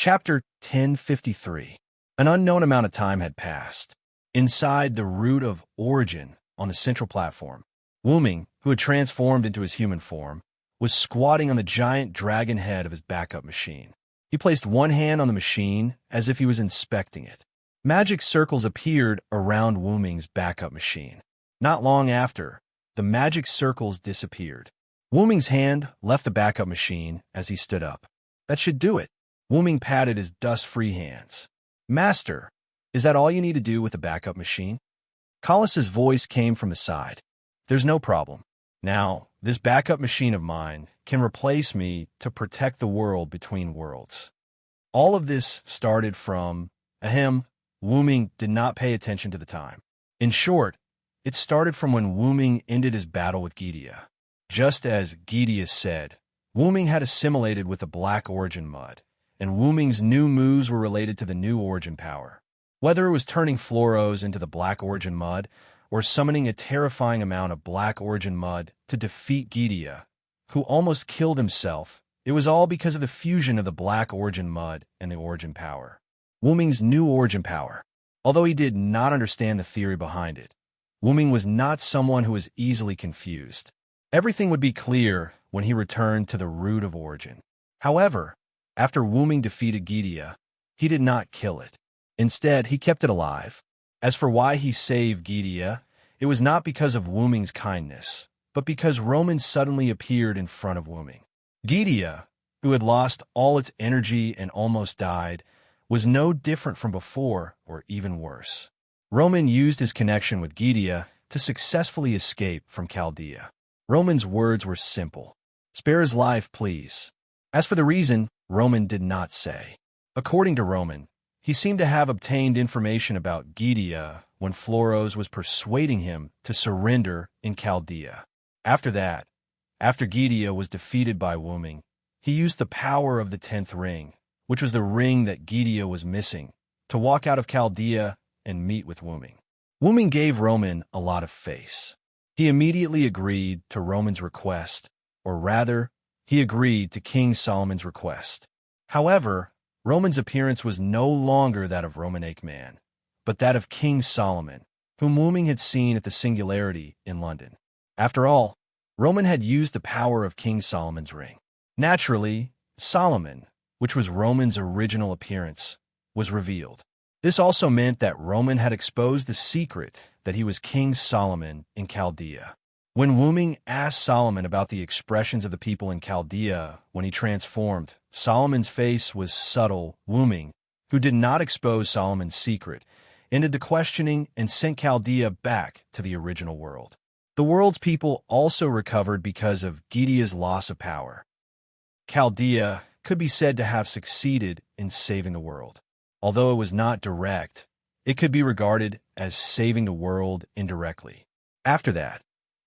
Chapter 1053. An unknown amount of time had passed. Inside the root of origin on the central platform, Wuming, who had transformed into his human form, was squatting on the giant dragon head of his backup machine. He placed one hand on the machine as if he was inspecting it. Magic circles appeared around Wuming's backup machine. Not long after, the magic circles disappeared. Wuming's hand left the backup machine as he stood up. That should do it. Wuming patted his dust-free hands. Master, is that all you need to do with the backup machine? Colos's voice came from the side. There's no problem. Now, this backup machine of mine can replace me to protect the world between worlds. All of this started from, Wuming did not pay attention to the time. In short, it started from when Wuming ended his battle with Gidia. Just as Gidia said, Wuming had assimilated with the Black Origin Mud, and Wuming's new moves were related to the new Origin power. Whether it was turning Floros into the Black Origin Mud, or summoning a terrifying amount of Black Origin Mud to defeat Gidia, who almost killed himself, it was all because of the fusion of the Black Origin Mud and the Origin power. Wuming's new Origin power. Although he did not understand the theory behind it, Wuming was not someone who was easily confused. Everything would be clear when he returned to the root of origin. However, after Wuming defeated Gidia, he did not kill it. Instead, he kept it alive. As for why he saved Gidia, it was not because of Wuming's kindness, but because Roman suddenly appeared in front of Wuming. Gidia, who had lost all its energy and almost died, was no different from before, or even worse. Roman used his connection with Gidia to successfully escape from Chaldea. Roman's words were simple. Spare his life, please. As for the reason, Roman did not say. According to Roman, he seemed to have obtained information about Gidia when Floros was persuading him to surrender in Chaldea. After that, after Gidia was defeated by Wuming, he used the power of the 10th ring, which was the ring that Gidia was missing, to walk out of Chaldea and meet with Wuming. Wuming gave Roman a lot of face. He immediately agreed to Roman's request, or rather, he agreed to King Solomon's request. However, Roman's appearance was no longer that of Roman Aikman, but that of King Solomon, whom Wuming had seen at the Singularity in London. After all, Roman had used the power of King Solomon's ring. Naturally, Solomon, which was Roman's original appearance, was revealed. This also meant that Roman had exposed the secret that he was King Solomon in Chaldea. When Wuming asked Solomon about the expressions of the people in Chaldea when he transformed, Solomon's face was subtle. Wuming, who did not expose Solomon's secret, ended the questioning and sent Chaldea back to the original world. The world's people also recovered because of Gidia's loss of power. Chaldea could be said to have succeeded in saving the world. Although it was not direct, it could be regarded as saving the world indirectly. After that,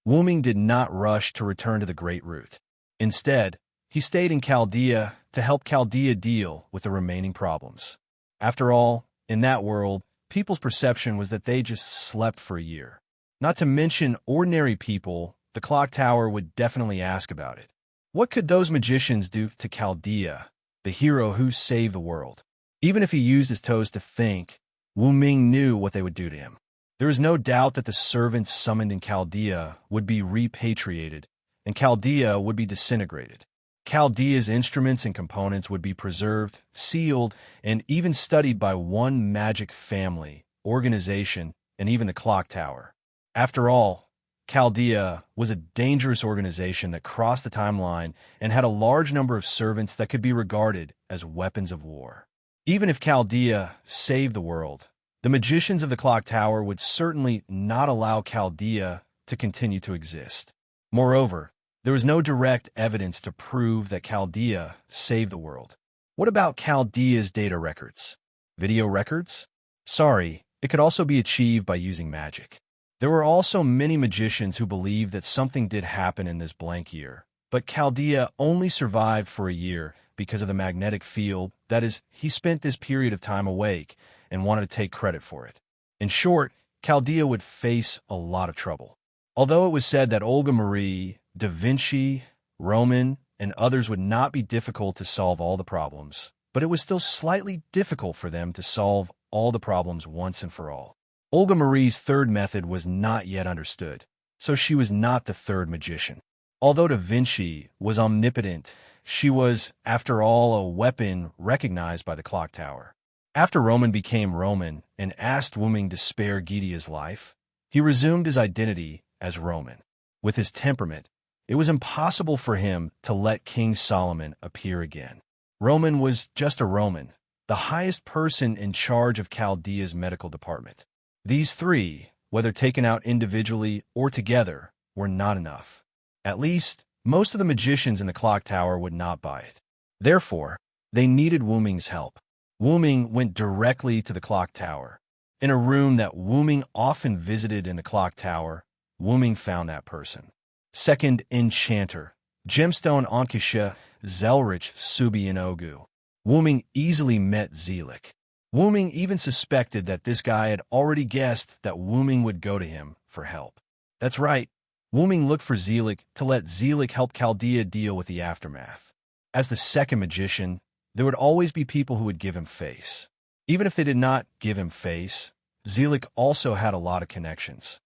Wuming did not rush to return to the Great Root. Instead, he stayed in Chaldea to help Chaldea deal with the remaining problems. After all, in that world, people's perception was that they just slept for a year. Not to mention ordinary people, the clock tower would definitely ask about it. What could those magicians do to Chaldea, the hero who saved the world? Even if he used his toes to think, Wuming knew what they would do to him. There is no doubt that the servants summoned in Chaldea would be repatriated, and Chaldea would be disintegrated. Chaldea's instruments and components would be preserved, sealed, and even studied by one magic family, organization, and even the clock tower. After all, Chaldea was a dangerous organization that crossed the timeline and had a large number of servants that could be regarded as weapons of war. Even if Chaldea saved the world, the magicians of the clock tower would certainly not allow Chaldea to continue to exist. Moreover, there was no direct evidence to prove that Chaldea saved the world. What about Chaldea's data records? Video records? Sorry, it could also be achieved by using magic. There were also many magicians who believed that something did happen in this blank year, but Chaldea only survived for a year because of the magnetic field. That is, he spent this period of time awake and wanted to take credit for it. In short, Chaldea would face a lot of trouble. Although it was said that Olga Marie, Da Vinci, Roman, and others would not be difficult to solve all the problems, but it was still slightly difficult for them to solve all the problems once and for all. Olga Marie's third method was not yet understood, so she was not the third magician. Although Da Vinci was omnipotent, she was, after all, a weapon recognized by the clock tower. After Roman became Roman and asked Wuming to spare Gidea's life, he resumed his identity as Roman. With his temperament, it was impossible for him to let King Solomon appear again. Roman was just a Roman, the highest person in charge of Chaldea's medical department. These three, whether taken out individually or together, were not enough. At least, most of the magicians in the clock tower would not buy it. Therefore, they needed Wuming's help. Wuming went directly to the clock tower. In a room that Wuming often visited in the clock tower, Wuming found that person. Second enchanter, gemstone Ankisha Zelrich Subi-Ogu. Wuming easily met Zelik. Wuming even suspected that this guy had already guessed that Wuming would go to him for help. That's right, Wuming looked for Zelik to let Zelik help Chaldea deal with the aftermath. As the second magician, there would always be people who would give him face. Even if they did not give him face, Zelik also had a lot of connections.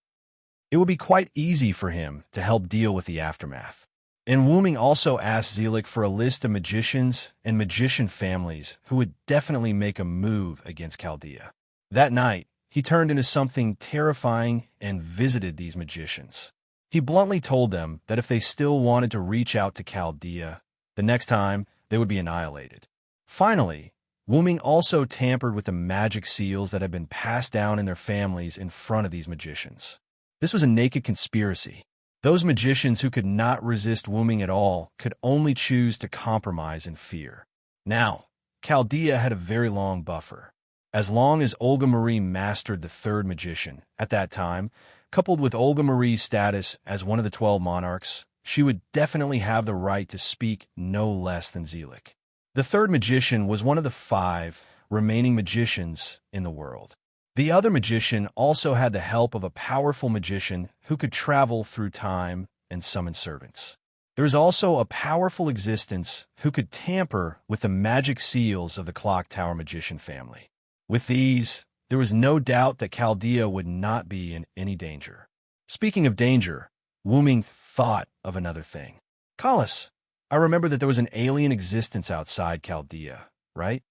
It would be quite easy for him to help deal with the aftermath. And Wuming also asked Zelik for a list of magicians and magician families who would definitely make a move against Chaldea. That night, he turned into something terrifying and visited these magicians. He bluntly told them that if they still wanted to reach out to Chaldea, the next time they would be annihilated. Finally, Wuming also tampered with the magic seals that had been passed down in their families in front of these magicians. This was a naked conspiracy. Those magicians who could not resist Wuming at all could only choose to compromise in fear. Now, Chaldea had a very long buffer. As long as Olga Marie mastered the third magician, at that time, coupled with Olga Marie's status as one of the 12 monarchs, she would definitely have the right to speak no less than Zelik. The third magician was one of the 5 remaining magicians in the world. The other magician also had the help of a powerful magician who could travel through time and summon servants. There was also a powerful existence who could tamper with the magic seals of the clock tower magician family. With these, there was no doubt that Chaldea would not be in any danger. Speaking of danger, Wuming thought of another thing. Kalas, I remember that there was an alien existence outside Chaldea, right?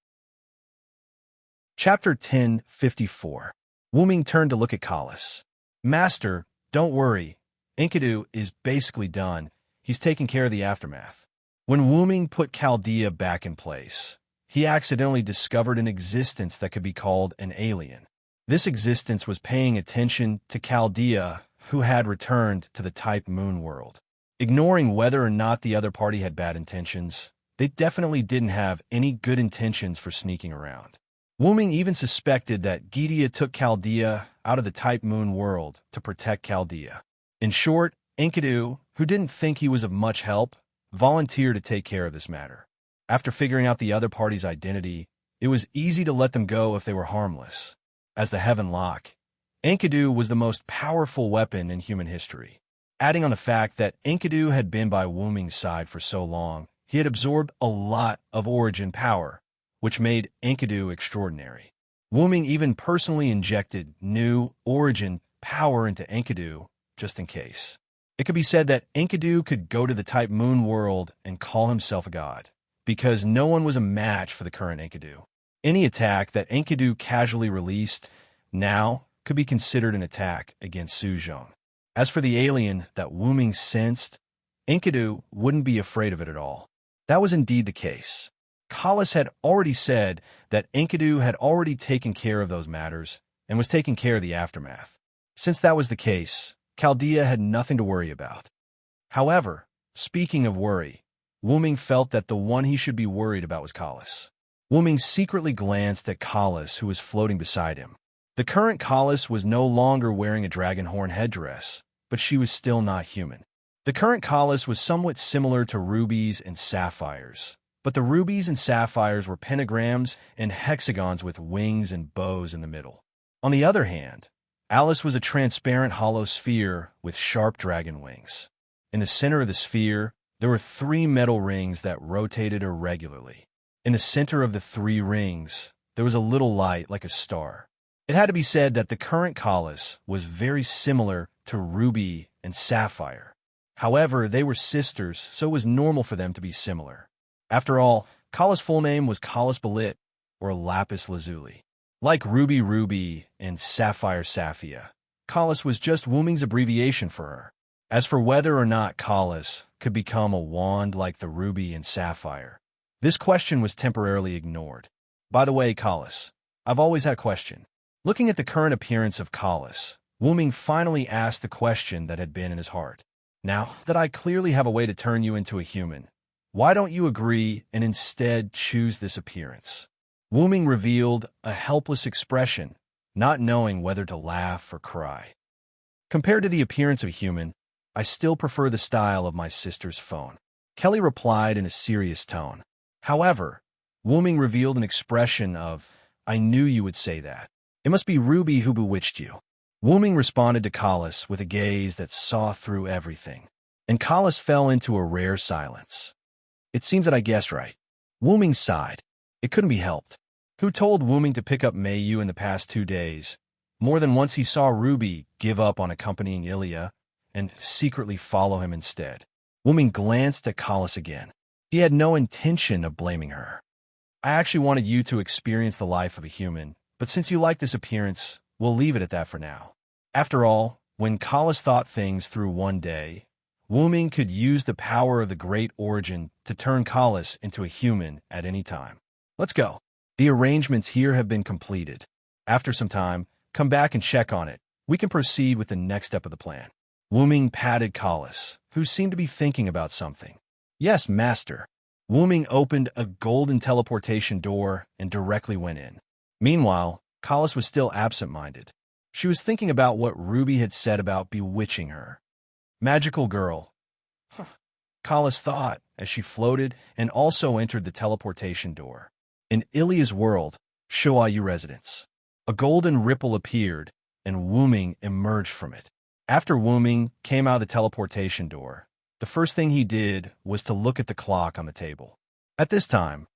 Chapter 1054. Wuming turned to look at Kalas. Master, don't worry. Enkidu is basically done. He's taking care of the aftermath. When Wuming put Chaldea back in place, he accidentally discovered an existence that could be called an alien. This existence was paying attention to Chaldea, who had returned to the type moon world. Ignoring whether or not the other party had bad intentions, they definitely didn't have any good intentions for sneaking around. Wuming even suspected that Gidea took Chaldea out of the type moon world to protect Chaldea. In short, Enkidu, who didn't think he was of much help, volunteered to take care of this matter. After figuring out the other party's identity, it was easy to let them go if they were harmless. As the Heaven Lock, Enkidu was the most powerful weapon in human history. Adding on the fact that Enkidu had been by Wuming's side for so long, he had absorbed a lot of origin power, which made Enkidu extraordinary. Wuming even personally injected new origin power into Enkidu, just in case. It could be said that Enkidu could go to the type moon world and call himself a god, because no one was a match for the current Enkidu. Any attack that Enkidu casually released now could be considered an attack against Suzhong. As for the alien that Wuming sensed, Enkidu wouldn't be afraid of it at all. That was indeed the case. Kalas had already said that Enkidu had already taken care of those matters and was taking care of the aftermath. Since that was the case, Chaldea had nothing to worry about. However, speaking of worry, Wuming felt that the one he should be worried about was Kalas. Wuming secretly glanced at Kalas, who was floating beside him. The current Kalas was no longer wearing a dragon horn headdress, but she was still not human. The current Kalas was somewhat similar to rubies and sapphires, but the rubies and sapphires were pentagrams and hexagons with wings and bows in the middle. On the other hand, Alice was a transparent hollow sphere with sharp dragon wings. In the center of the sphere, there were 3 metal rings that rotated irregularly. In the center of the three rings, there was a little light like a star. It had to be said that the current Collis was very similar to Ruby and Sapphire. However, they were sisters, so it was normal for them to be similar. After all, Collis' full name was Collis Balit, or Lapis Lazuli. Like Ruby and Sapphire Saphia, Collis was just Wooming's abbreviation for her. As for whether or not Collis could become a wand like the Ruby and Sapphire, this question was temporarily ignored. By the way, Collis, I've always had a question. Looking at the current appearance of Collis, Wooming finally asked the question that had been in his heart. Now that I clearly have a way to turn you into a human, why don't you agree and instead choose this appearance? Wooming revealed a helpless expression, not knowing whether to laugh or cry. Compared to the appearance of a human, I still prefer the style of my sister's phone, Kelly replied in a serious tone. However, Wooming revealed an expression of, I knew you would say that. It must be Ruby who bewitched you. Wooming responded to Collis with a gaze that saw through everything, and Collis fell into a rare silence. It seems that I guessed right. Wooming sighed. It couldn't be helped. Who told Wooming to pick up Mayu in the past 2 days? More than once he saw Ruby give up on accompanying Ilya and secretly follow him instead. Wooming glanced at Collis again. He had no intention of blaming her. I actually wanted you to experience the life of a human, but since you like this appearance, we'll leave it at that for now. After all, when Collis thought things through one day, Wooming could use the power of the Great Origin to turn Collis into a human at any time. Let's go. The arrangements here have been completed. After some time, come back and check on it. We can proceed with the next step of the plan. Wooming patted Collis, who seemed to be thinking about something. Yes, master. Wooming opened a golden teleportation door and directly went in. Meanwhile, Collis was still absent-minded. She was thinking about what Ruby had said about bewitching her. Magical girl. Collis thought as she floated and also entered the teleportation door. In Ilya's world, Shoayu residence. A golden ripple appeared, and Wooming emerged from it. After Wooming came out of the teleportation door, the first thing he did was to look at the clock on the table. At this time,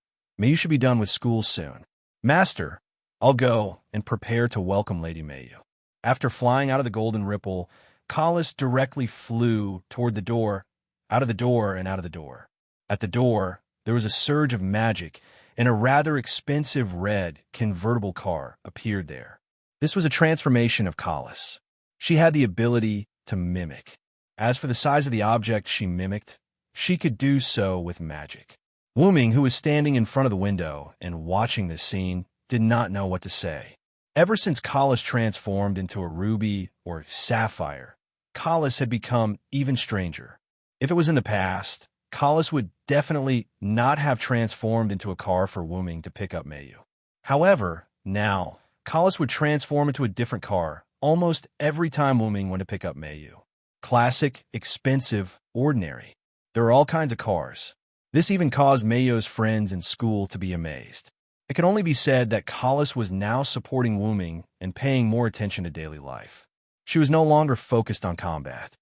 Mayu should be done with school soon. Master, I'll go and prepare to welcome Lady Mayu. After flying out of the golden ripple, Collis directly flew toward the door, out of the door, and out of the door. At the door, there was a surge of magic, and a rather expensive red convertible car appeared there. This was a transformation of Collis. She had the ability to mimic. As for the size of the object she mimicked, she could do so with magic. Wooming, who was standing in front of the window and watching this scene, did not know what to say. Ever since Collis transformed into a ruby or sapphire, Collis had become even stranger. If it was in the past, Collis would definitely not have transformed into a car for Wooming to pick up Mayu. However, now, Collis would transform into a different car almost every time Wooming went to pick up Mayu. Classic, expensive, ordinary. There are all kinds of cars. This even caused Mayu's friends in school to be amazed. It can only be said that Collis was now supporting Wooming and paying more attention to daily life. She was no longer focused on combat.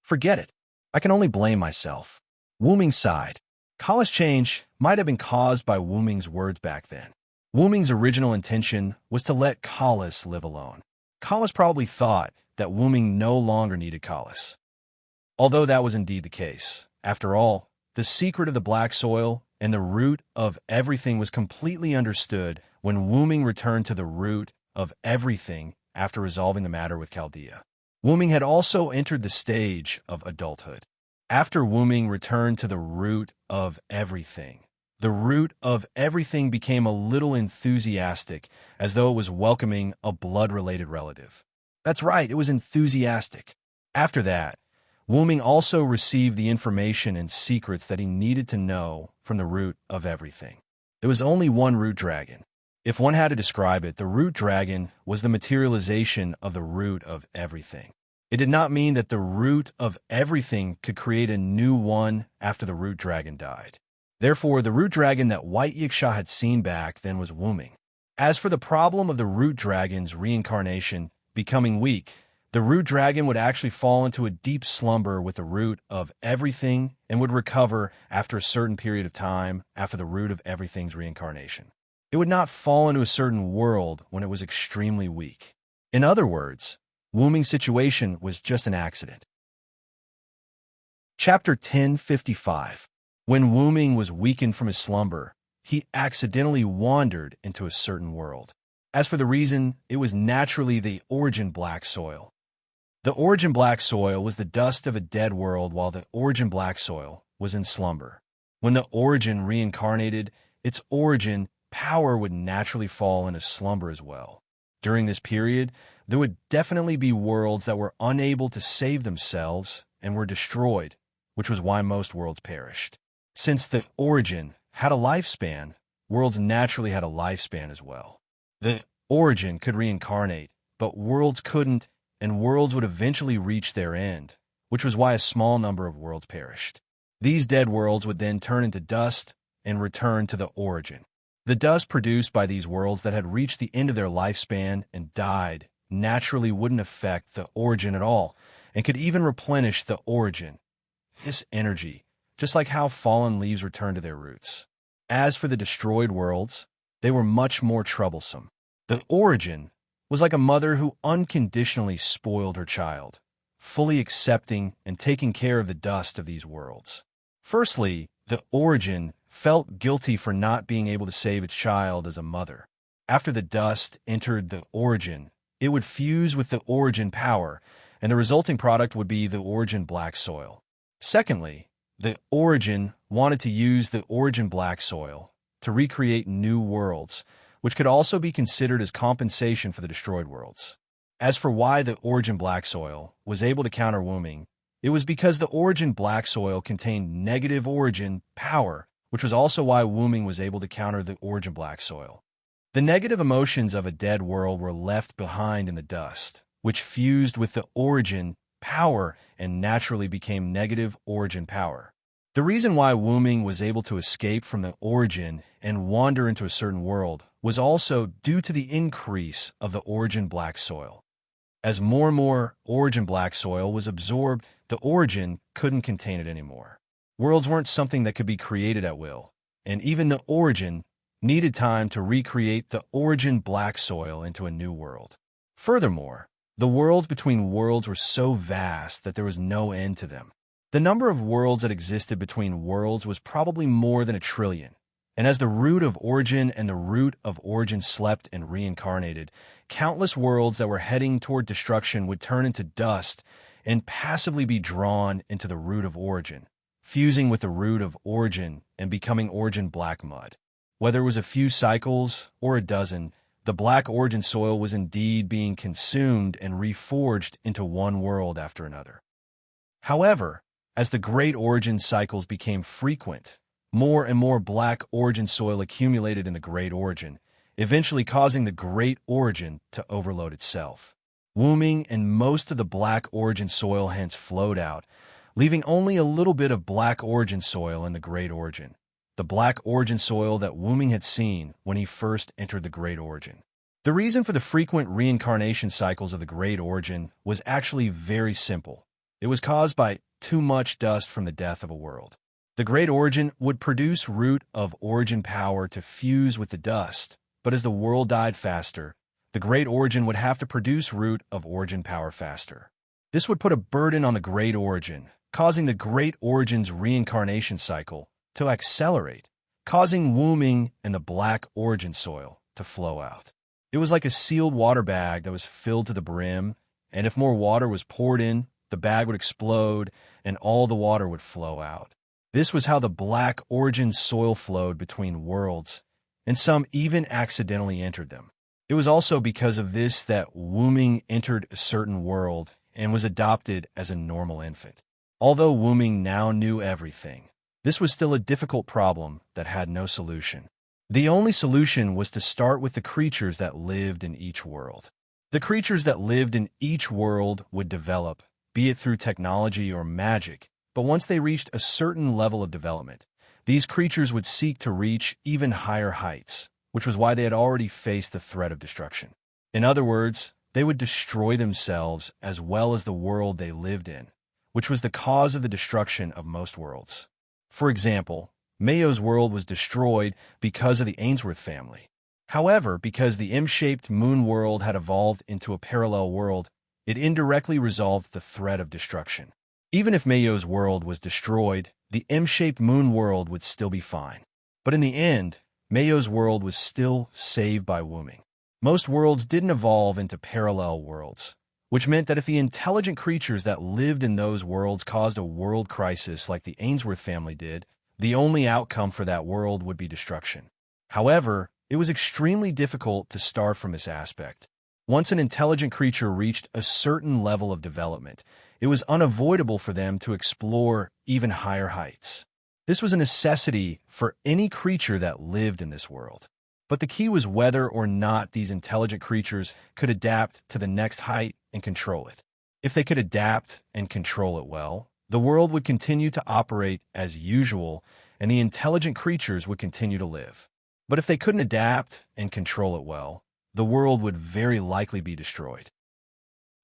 Forget it. I can only blame myself. Wooming sighed. Collis' change might have been caused by Wooming's words back then. Wooming's original intention was to let Collis live alone. Collis probably thought that Wooming no longer needed Collis. Although that was indeed the case. After all, the secret of the black soil and the root of everything was completely understood when Wooming returned to the root of everything after resolving the matter with Chaldea. Wooming had also entered the stage of adulthood. After Wooming returned to the root of everything, the root of everything became a little enthusiastic, as though it was welcoming a blood-related relative. That's right, it was enthusiastic. After that, Wooming also received the information and secrets that he needed to know from the root of everything. There was only one root dragon. If one had to describe it, the root dragon was the materialization of the root of everything. It did not mean that the root of everything could create a new one after the root dragon died. Therefore, the root dragon that White Yiksha had seen back then was Wooming. As for the problem of the root dragon's reincarnation becoming weak, The root dragon would actually fall into a deep slumber with the root of everything and would recover after a certain period of time after the root of everything's reincarnation. It would not fall into a certain world when it was extremely weak. In other words, Wuming's situation was just an accident. Chapter 1055. When Wuming was weakened from his slumber, he accidentally wandered into a certain world. As for the reason, it was naturally the origin black soil. The origin black soil was the dust of a dead world while the origin black soil was in slumber. When the origin reincarnated, its origin power would naturally fall into slumber as well. During this period, there would definitely be worlds that were unable to save themselves and were destroyed, which was why most worlds perished. Since the origin had a lifespan, worlds naturally had a lifespan as well. The origin could reincarnate, but worlds couldn't, and worlds would eventually reach their end, which was why a small number of worlds perished. These dead worlds would then turn into dust and return to the origin. The dust produced by these worlds that had reached the end of their lifespan and died naturally wouldn't affect the origin at all, and could even replenish the origin. This energy, just like how fallen leaves return to their roots. As for the destroyed worlds, they were much more troublesome. The origin was like a mother who unconditionally spoiled her child, fully accepting and taking care of the dust of these worlds. Firstly, the origin felt guilty for not being able to save its child as a mother. After the dust entered the origin, it would fuse with the origin power, and the resulting product would be the origin black soil. Secondly, the origin wanted to use the origin black soil to recreate new worlds, which could also be considered as compensation for the destroyed worlds. As for why the origin black soil was able to counter Wuming, it was because the origin black soil contained negative origin power, which was also why Wuming was able to counter the origin black soil. The negative emotions of a dead world were left behind in the dust, which fused with the origin power and naturally became negative origin power. The reason why Wuming was able to escape from the origin and wander into a certain world was also due to the increase of the origin black soil. As more and more origin black soil was absorbed, the origin couldn't contain it anymore. Worlds weren't something that could be created at will, and even the origin needed time to recreate the origin black soil into a new world. Furthermore, the worlds between worlds were so vast that there was no end to them. The number of worlds that existed between worlds was probably more than 1 trillion. And as the root of origin and the root of origin slept and reincarnated, countless worlds that were heading toward destruction would turn into dust and passively be drawn into the root of origin, fusing with the root of origin and becoming origin black mud. Whether it was a few cycles or a dozen, the black origin soil was indeed being consumed and reforged into one world after another. However, as the great origin cycles became frequent, more and more black origin soil accumulated in the great origin, eventually causing the great origin to overload itself. Wuming and most of the black origin soil hence flowed out, leaving only a little bit of black origin soil in the great origin, the black origin soil that Wuming had seen when he first entered the great origin. The reason for the frequent reincarnation cycles of the great origin was actually very simple. It was caused by too much dust from the death of a world. The great origin would produce root of origin power to fuse with the dust, but as the world died faster, the great origin would have to produce root of origin power faster. This would put a burden on the great origin, causing the great origin's reincarnation cycle to accelerate, causing Wuming and the black origin soil to flow out. It was like a sealed water bag that was filled to the brim, and if more water was poured in, the bag would explode and all the water would flow out. This was how the black origin soil flowed between worlds, and some even accidentally entered them. It was also because of this that Wuming entered a certain world and was adopted as a normal infant. Although Wuming now knew everything, this was still a difficult problem that had no solution. The only solution was to start with the creatures that lived in each world. The creatures that lived in each world would develop, be it through technology or magic, but once they reached a certain level of development, these creatures would seek to reach even higher heights, which was why they had already faced the threat of destruction. In other words, they would destroy themselves as well as the world they lived in, which was the cause of the destruction of most worlds. For example, Mayo's world was destroyed because of the Ainsworth family. However, because the M-shaped moon world had evolved into a parallel world, it indirectly resolved the threat of destruction. Even if Mayo's world was destroyed, the M-shaped moon world would still be fine. But in the end, Mayo's world was still saved by Wooming. Most worlds didn't evolve into parallel worlds, which meant that if the intelligent creatures that lived in those worlds caused a world crisis like the Ainsworth family did, the only outcome for that world would be destruction. However, it was extremely difficult to start from this aspect. Once an intelligent creature reached a certain level of development, it was unavoidable for them to explore even higher heights. This was a necessity for any creature that lived in this world. But the key was whether or not these intelligent creatures could adapt to the next height and control it. If they could adapt and control it well, the world would continue to operate as usual and the intelligent creatures would continue to live. But if they couldn't adapt and control it well, the world would very likely be destroyed.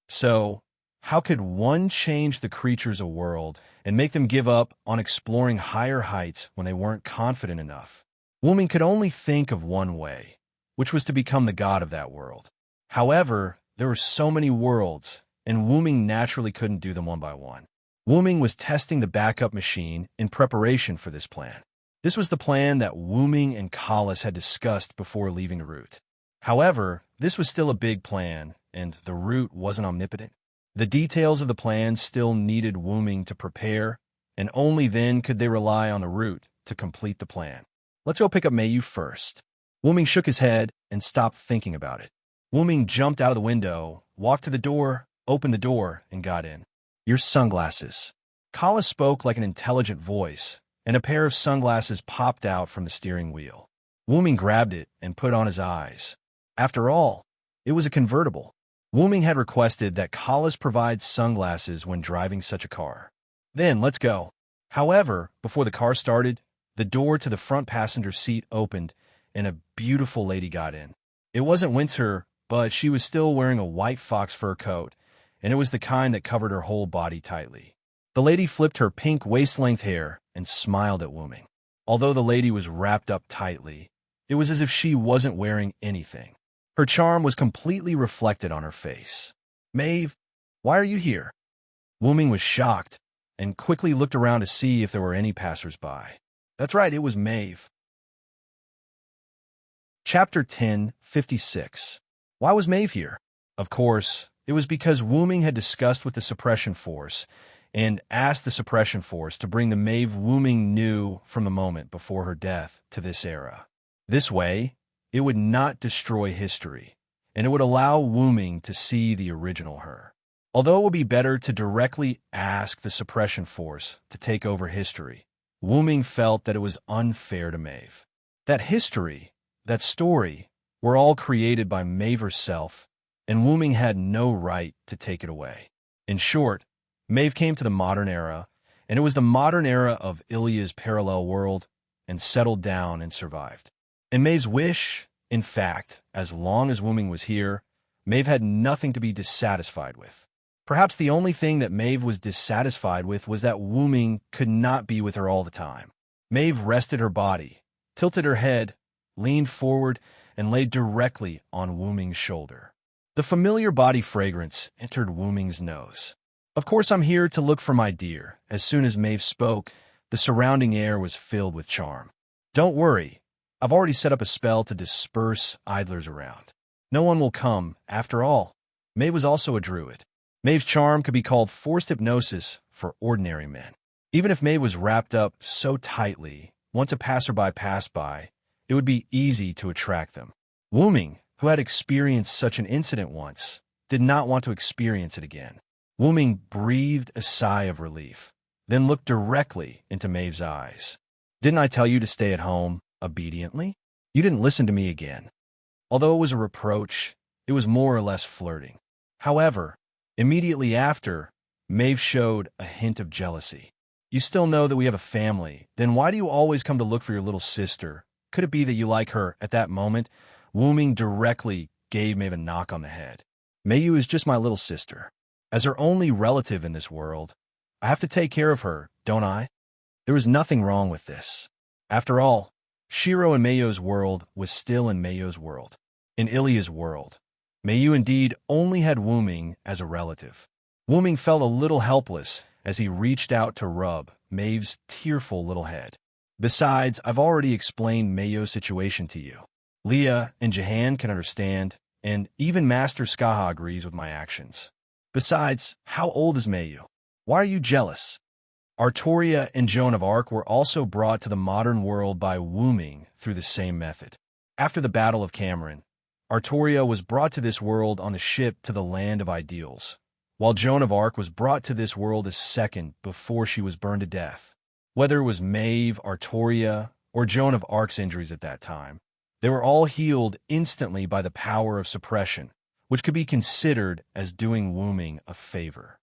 So, how could one change the creatures of a world and make them give up on exploring higher heights when they weren't confident enough? Wooming could only think of one way, which was to become the god of that world. However, there were so many worlds, and Wooming naturally couldn't do them one by one. Wooming was testing the backup machine in preparation for this plan. This was the plan that Wooming and Collis had discussed before leaving the route. However, this was still a big plan, and the route wasn't omnipotent. The details of the plan still needed Wooming to prepare, and only then could they rely on the route to complete the plan. Let's go pick up Mayu first. Wooming shook his head and stopped thinking about it. Wooming jumped out of the window, walked to the door, opened the door, and got in. Your sunglasses. Collis spoke like an intelligent voice, and a pair of sunglasses popped out from the steering wheel. Wooming grabbed it and put on his eyes. After all, it was a convertible. Wooming had requested that Collis provide sunglasses when driving such a car. Then, let's go. However, before the car started, the door to the front passenger seat opened, and a beautiful lady got in. It wasn't winter, but she was still wearing a white fox fur coat, and it was the kind that covered her whole body tightly. The lady flipped her pink waist-length hair and smiled at Wooming. Although the lady was wrapped up tightly, it was as if she wasn't wearing anything. Her charm was completely reflected on her face. Maeve, why are you here? Wooming was shocked and quickly looked around to see if there were any passers-by. That's right, it was Maeve. Chapter 10:56. Why was Maeve here? Of course, it was because Wooming had discussed with the suppression force and asked the suppression force to bring the Maeve Wooming knew from the moment before her death to this era. This way, it would not destroy history, and it would allow Wooming to see the original her. Although it would be better to directly ask the suppression force to take over history, Wooming felt that it was unfair to Maeve. That history, that story, were all created by Maeve herself, and Wooming had no right to take it away. In short, Maeve came to the modern era, and it was the modern era of Ilya's parallel world, and settled down and survived. And Maeve's wish, in fact, as long as Wooming was here, Maeve had nothing to be dissatisfied with. Perhaps the only thing that Maeve was dissatisfied with was that Wooming could not be with her all the time. Maeve rested her body, tilted her head, leaned forward, and lay directly on Wooming's shoulder. The familiar body fragrance entered Wooming's nose. Of course I'm here to look for my dear. As soon as Maeve spoke, the surrounding air was filled with charm. Don't worry, I've already set up a spell to disperse idlers around. No one will come, after all. Maeve was also a druid. Maeve's charm could be called forced hypnosis for ordinary men. Even if Maeve was wrapped up so tightly, once a passerby passed by, it would be easy to attract them. Wooming, who had experienced such an incident once, did not want to experience it again. Wooming breathed a sigh of relief, then looked directly into Maeve's eyes. Didn't I tell you to stay at home obediently? You didn't listen to me again. Although it was a reproach, it was more or less flirting. However, immediately after, Maeve showed a hint of jealousy. You still know that we have a family, then why do you always come to look for your little sister? Could it be that you like her at that moment? Wooming directly gave Maeve a knock on the head. Mayu is just my little sister. As her only relative in this world, I have to take care of her, don't I? There was nothing wrong with this. After all, Shiro in Meiyo's world was still in Meiyo's world. In Ilya's world, Meiyu indeed only had Wuming as a relative. Wuming felt a little helpless as he reached out to rub Maeve's tearful little head. Besides, I've already explained Meiyo's situation to you. Leah and Jahan can understand, and even Master Skaha agrees with my actions. Besides, how old is Meiyu? Why are you jealous? Artoria and Joan of Arc were also brought to the modern world by Wuming through the same method. After the Battle of Cameron, Artoria was brought to this world on the ship to the Land of Ideals, while Joan of Arc was brought to this world a second before she was burned to death. Whether it was Maeve, Artoria, or Joan of Arc's injuries at that time, they were all healed instantly by the power of suppression, which could be considered as doing Wuming a favor.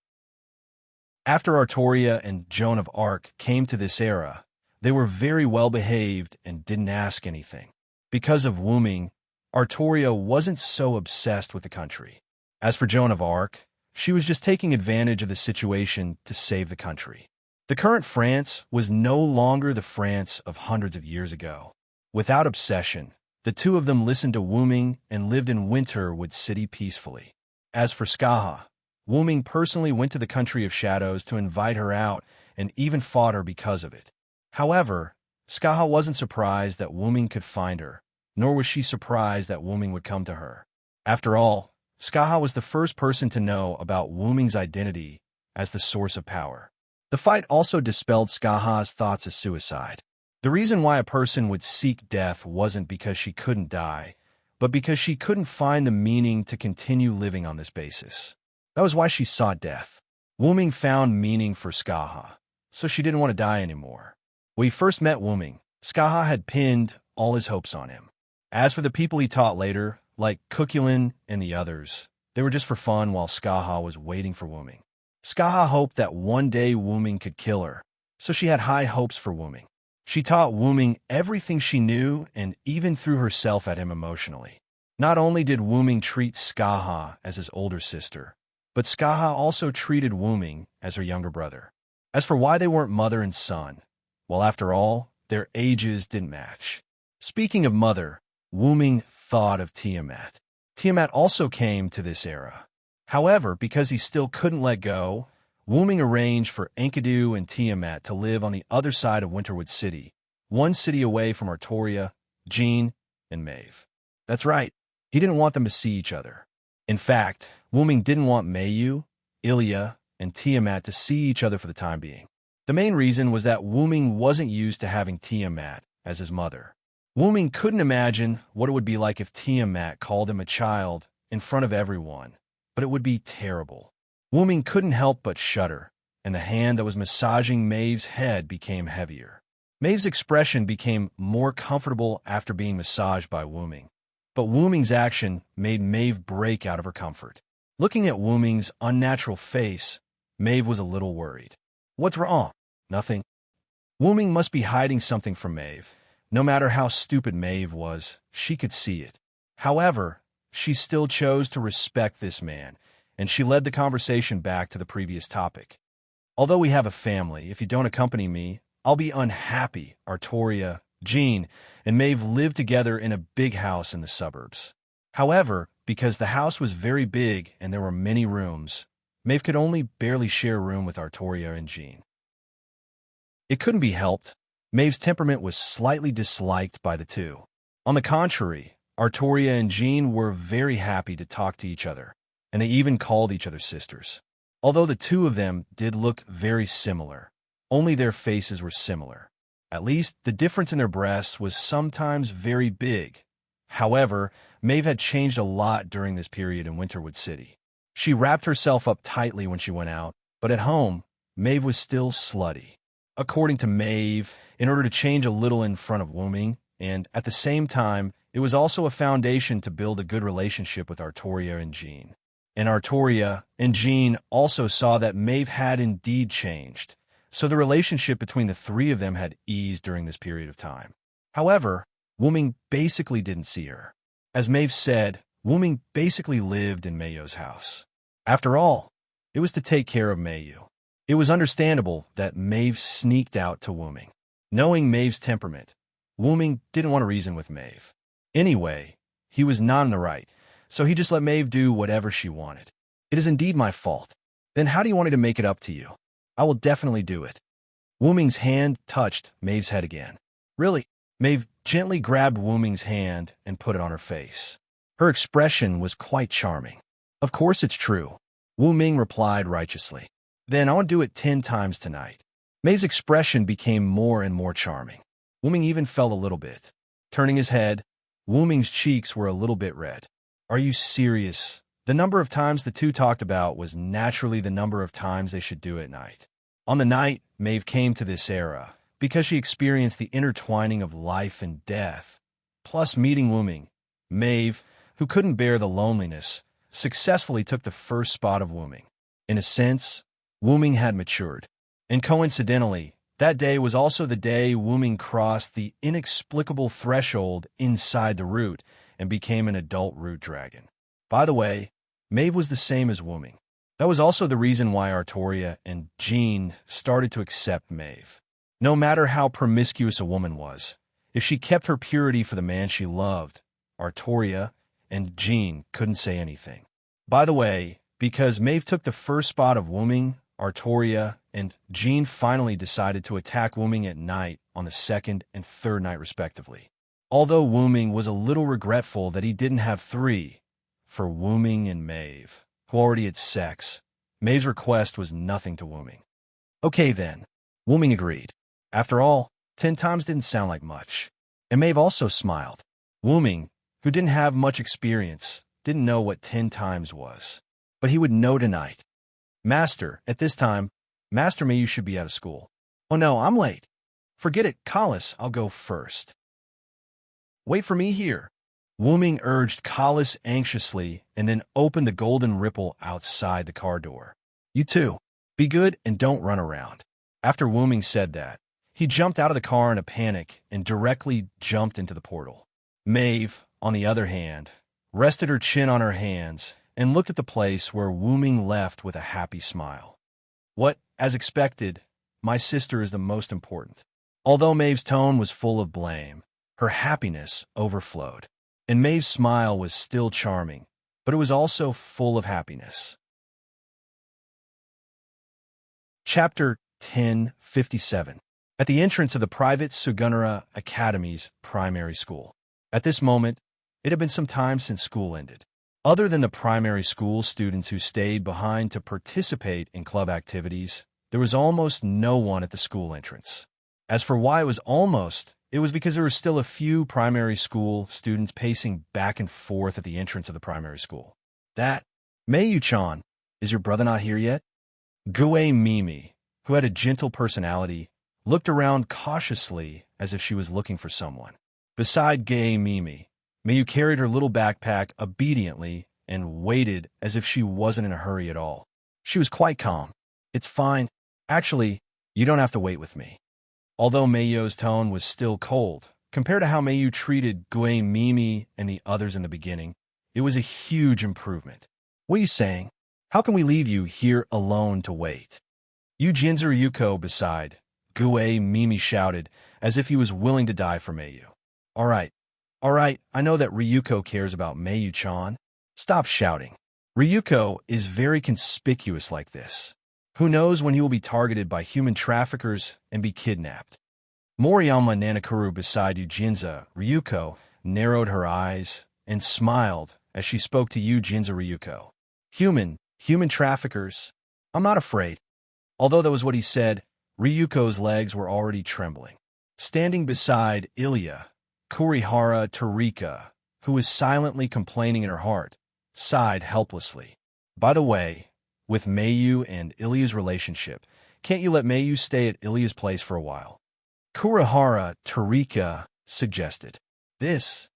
After Artoria and Joan of Arc came to this era, they were very well behaved and didn't ask anything. Because of Wuming, Artoria wasn't so obsessed with the country. As for Joan of Arc, she was just taking advantage of the situation to save the country. The current France was no longer the France of hundreds of years ago. Without obsession, the two of them listened to Wuming and lived in Winterwood City peacefully. As for Skaha, Wuming personally went to the Country of Shadows to invite her out and even fought her because of it. However, Skaha wasn't surprised that Wuming could find her, nor was she surprised that Wuming would come to her. After all, Skaha was the first person to know about Wuming's identity as the source of power. The fight also dispelled Skaha's thoughts of suicide. The reason why a person would seek death wasn't because she couldn't die, but because she couldn't find the meaning to continue living on this basis. That was why she sought death. Wuming found meaning for Skaha, so she didn't want to die anymore. When he first met Wuming, Skaha had pinned all his hopes on him. As for the people he taught later, like Kukulin and the others, they were just for fun while Skaha was waiting for Wuming. Skaha hoped that one day Wuming could kill her, so she had high hopes for Wuming. She taught Wuming everything she knew and even threw herself at him emotionally. Not only did Wuming treat Skaha as his older sister, but Skaha also treated Wuming as her younger brother. As for why they weren't mother and son, well, after all, their ages didn't match. Speaking of mother, Wuming thought of Tiamat. Tiamat also came to this era. However, because he still couldn't let go, Wuming arranged for Enkidu and Tiamat to live on the other side of Winterwood City, one city away from Artoria, Jean, and Maeve. That's right, he didn't want them to see each other. In fact, Wuming didn't want Meiyu, Ilya, and Tiamat to see each other for the time being. The main reason was that Wuming wasn't used to having Tiamat as his mother. Wuming couldn't imagine what it would be like if Tiamat called him a child in front of everyone, but it would be terrible. Wuming couldn't help but shudder, and the hand that was massaging Maeve's head became heavier. Maeve's expression became more comfortable after being massaged by Wuming, but Wuming's action made Maeve break out of her comfort. Looking at Wuming's unnatural face, Maeve was a little worried. What's wrong? Nothing. Wuming must be hiding something from Maeve. No matter how stupid Maeve was, she could see it. However, she still chose to respect this man, and she led the conversation back to the previous topic. Although we have a family, if you don't accompany me, I'll be unhappy. Artoria, Jean, and Maeve lived together in a big house in the suburbs. However, because the house was very big and there were many rooms, Maeve could only barely share a room with Artoria and Jean. It couldn't be helped. Maeve's temperament was slightly disliked by the two. On the contrary, Artoria and Jean were very happy to talk to each other, and they even called each other sisters. Although the two of them did look very similar, only their faces were similar. At least, the difference in their breasts was sometimes very big. However, Maeve had changed a lot during this period in Winterwood City. She wrapped herself up tightly when she went out, but at home, Maeve was still slutty. According to Maeve, in order to change a little in front of Wuming, and at the same time, it was also a foundation to build a good relationship with Artoria and Jean. And Artoria and Jean also saw that Maeve had indeed changed, so the relationship between the three of them had eased during this period of time. However, Wuming basically didn't see her. As Maeve said, Wuming basically lived in Meiyo's house. After all, it was to take care of Meiyu. It was understandable that Maeve sneaked out to Wuming. Knowing Maeve's temperament, Wuming didn't want to reason with Maeve. Anyway, he was not in the right, so he just let Maeve do whatever she wanted. It is indeed my fault. Then how do you want me to make it up to you? I will definitely do it. Wuming's hand touched Maeve's head again. Really? Maeve gently grabbed Wuming's hand and put it on her face. Her expression was quite charming. Of course it's true, Wuming replied righteously. Then I'll do it 10 times tonight. Maeve's expression became more and more charming. Wuming even felt a little bit. Turning his head, Wuming's cheeks were a little bit red. Are you serious? The number of times the two talked about was naturally the number of times they should do it at night. On the night Maeve came to this era, because she experienced the intertwining of life and death, plus meeting Wuming, Maeve, who couldn't bear the loneliness, successfully took the first spot of Wuming. In a sense, Wuming had matured. And coincidentally, that day was also the day Wuming crossed the inexplicable threshold inside the root and became an adult root dragon. By the way, Maeve was the same as Wuming. That was also the reason why Artoria and Jean started to accept Maeve. No matter how promiscuous a woman was, if she kept her purity for the man she loved, Artoria and Jean couldn't say anything. By the way, because Maeve took the first spot of Wuming, Artoria and Jean finally decided to attack Wuming at night on the second and third night respectively. Although Wuming was a little regretful that he didn't have 3, for Wuming and Maeve, who already had sex, Maeve's request was nothing to Wuming. Okay then, Wuming agreed. After all, 10 times didn't sound like much. And Maeve also smiled. Wuming, who didn't have much experience, didn't know what 10 times was. But he would know tonight. Master, at this time, Master Meiyu should be out of school. Oh no, I'm late. Forget it, Collis, I'll go first. Wait for me here. Wuming urged Collis anxiously and then opened the golden ripple outside the car door. You too. Be good and don't run around. After Wuming said that, he jumped out of the car in a panic and directly jumped into the portal. Maeve, on the other hand, rested her chin on her hands and looked at the place where Wuming left with a happy smile. What, as expected, my sister is the most important. Although Maeve's tone was full of blame, her happiness overflowed. And Maeve's smile was still charming, but it was also full of happiness. Chapter 1057. At the entrance of the private Sugunara Academy's primary school. At this moment, it had been some time since school ended. Other than the primary school students who stayed behind to participate in club activities, there was almost no one at the school entrance. As for why it was almost, it was because there were still a few primary school students pacing back and forth at the entrance of the primary school. That, Meiyu-chan, is your brother not here yet? Gue Mimi, who had a gentle personality, looked around cautiously as if she was looking for someone. Beside Gue Mimi, Meiyu carried her little backpack obediently and waited as if she wasn't in a hurry at all. She was quite calm. It's fine. Actually, you don't have to wait with me. Although Meiyu's tone was still cold, compared to how Meiyu treated Gue Mimi and the others in the beginning, it was a huge improvement. What are you saying? How can we leave you here alone to wait? You Jinzu Ryuko beside, Gue Mimi shouted, as if he was willing to die for Meiyu. All right, I know that Ryuko cares about Meiyu-chan. Stop shouting. Ryuko is very conspicuous like this. Who knows when he will be targeted by human traffickers and be kidnapped? Moriyama Nanakuru beside Yujinza Ryuko narrowed her eyes and smiled as she spoke to Yujinza Ryuko. Human traffickers? I'm not afraid. Although that was what he said, Ryuko's legs were already trembling. Standing beside Ilya, Kurihara Tarika, who was silently complaining in her heart, sighed helplessly. By the way, with Meiyu and Ilya's relationship, can't you let Meiyu stay at Ilya's place for a while? Kurihara Tarika suggested. This.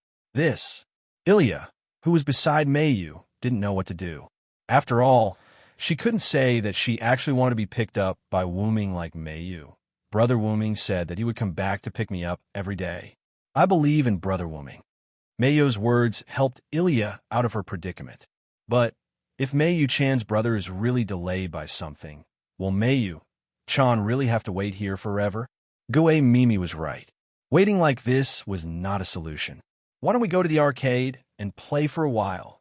Ilya, who was beside Meiyu, didn't know what to do. After all, she couldn't say that she actually wanted to be picked up by Wuming like Meiyu. Brother Wuming said that he would come back to pick me up every day. I believe in Brother Wuming. Meiyo's words helped Ilya out of her predicament. But if Meiyu-chan's brother is really delayed by something, will Meiyu-chan really have to wait here forever? Gue Mimi was right. Waiting like this was not a solution. Why don't we go to the arcade and play for a while?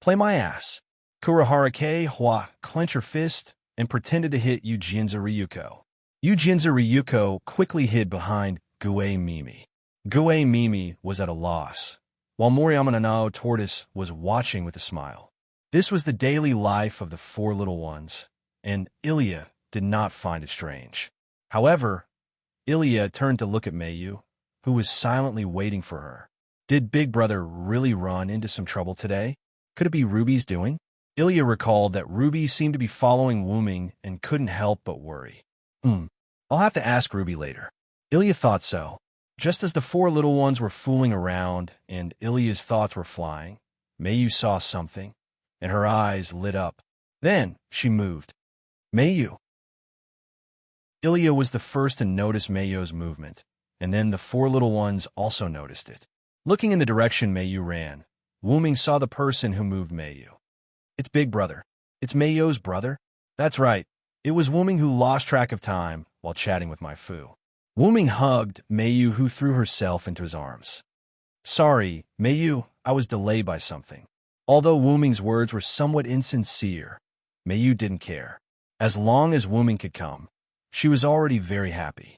Play my ass. Kurahara Hwa clenched her fist and pretended to hit Yujinza Ryuko. Yujinza Ryuko quickly hid behind Gue Mimi. Gue Mimi was at a loss, while Moriyama Nanao Tortoise was watching with a smile. This was the daily life of the four little ones, and Ilya did not find it strange. However, Ilya turned to look at Meiyu, who was silently waiting for her. Did Big Brother really run into some trouble today? Could it be Ruby's doing? Ilya recalled that Ruby seemed to be following Wuming and couldn't help but worry. I'll have to ask Ruby later. Ilya thought so. Just as the four little ones were fooling around and Ilya's thoughts were flying, Meiyu saw something, and her eyes lit up. Then she moved. Meiyu. Ilya was the first to notice Meiyu's movement, and then the four little ones also noticed it. Looking in the direction Meiyu ran, Wuming saw the person who moved Meiyu. It's Big Brother. It's Meiyu's brother? That's right. It was Wuming who lost track of time while chatting with my Fu. Wuming hugged Meiyu, who threw herself into his arms. Sorry, Meiyu, I was delayed by something. Although Wuming's words were somewhat insincere, Meiyu didn't care. As long as Wuming could come, she was already very happy.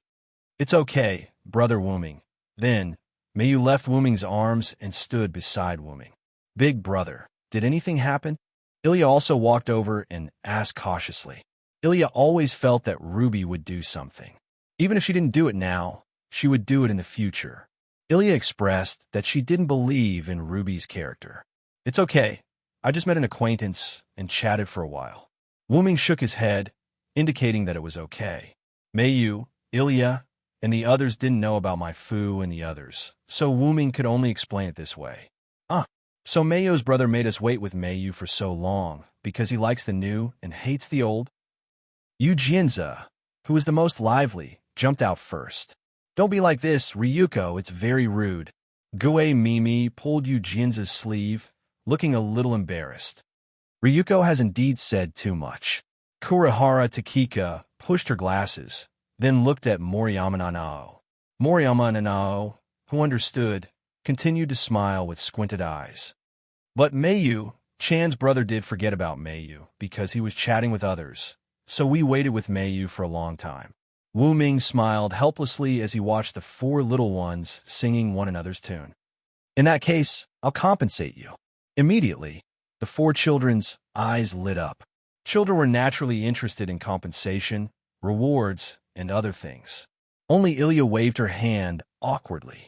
It's okay, Brother Wuming. Then, Meiyu left Wuming's arms and stood beside Wuming. Big Brother, did anything happen? Ilya also walked over and asked cautiously. Ilya always felt that Ruby would do something. Even if she didn't do it now, she would do it in the future. Ilya expressed that she didn't believe in Ruby's character. It's okay. I just met an acquaintance and chatted for a while. Wuming shook his head, indicating that it was okay. Meiyu, Ilya, and the others didn't know about my Fu and the others, so Wuming could only explain it this way. So Meiyu's brother made us wait with Meiyu for so long because he likes the new and hates the old? Yujinza, who was the most lively, jumped out first. Don't be like this, Ryuko, it's very rude. Gue Mimi pulled Yujinza's sleeve, looking a little embarrassed. Ryuko has indeed said too much. Kurahara Takika pushed her glasses, then looked at Moriyama Nanao. Moriyama Nanao, who understood, continued to smile with squinted eyes. But Meiyu-chan's brother did forget about Meiyu because he was chatting with others, so we waited with Meiyu for a long time. Wuming smiled helplessly as he watched the four little ones singing one another's tune. In that case, I'll compensate you. Immediately, the four children's eyes lit up. Children were naturally interested in compensation, rewards, and other things. Only Ilya waved her hand awkwardly.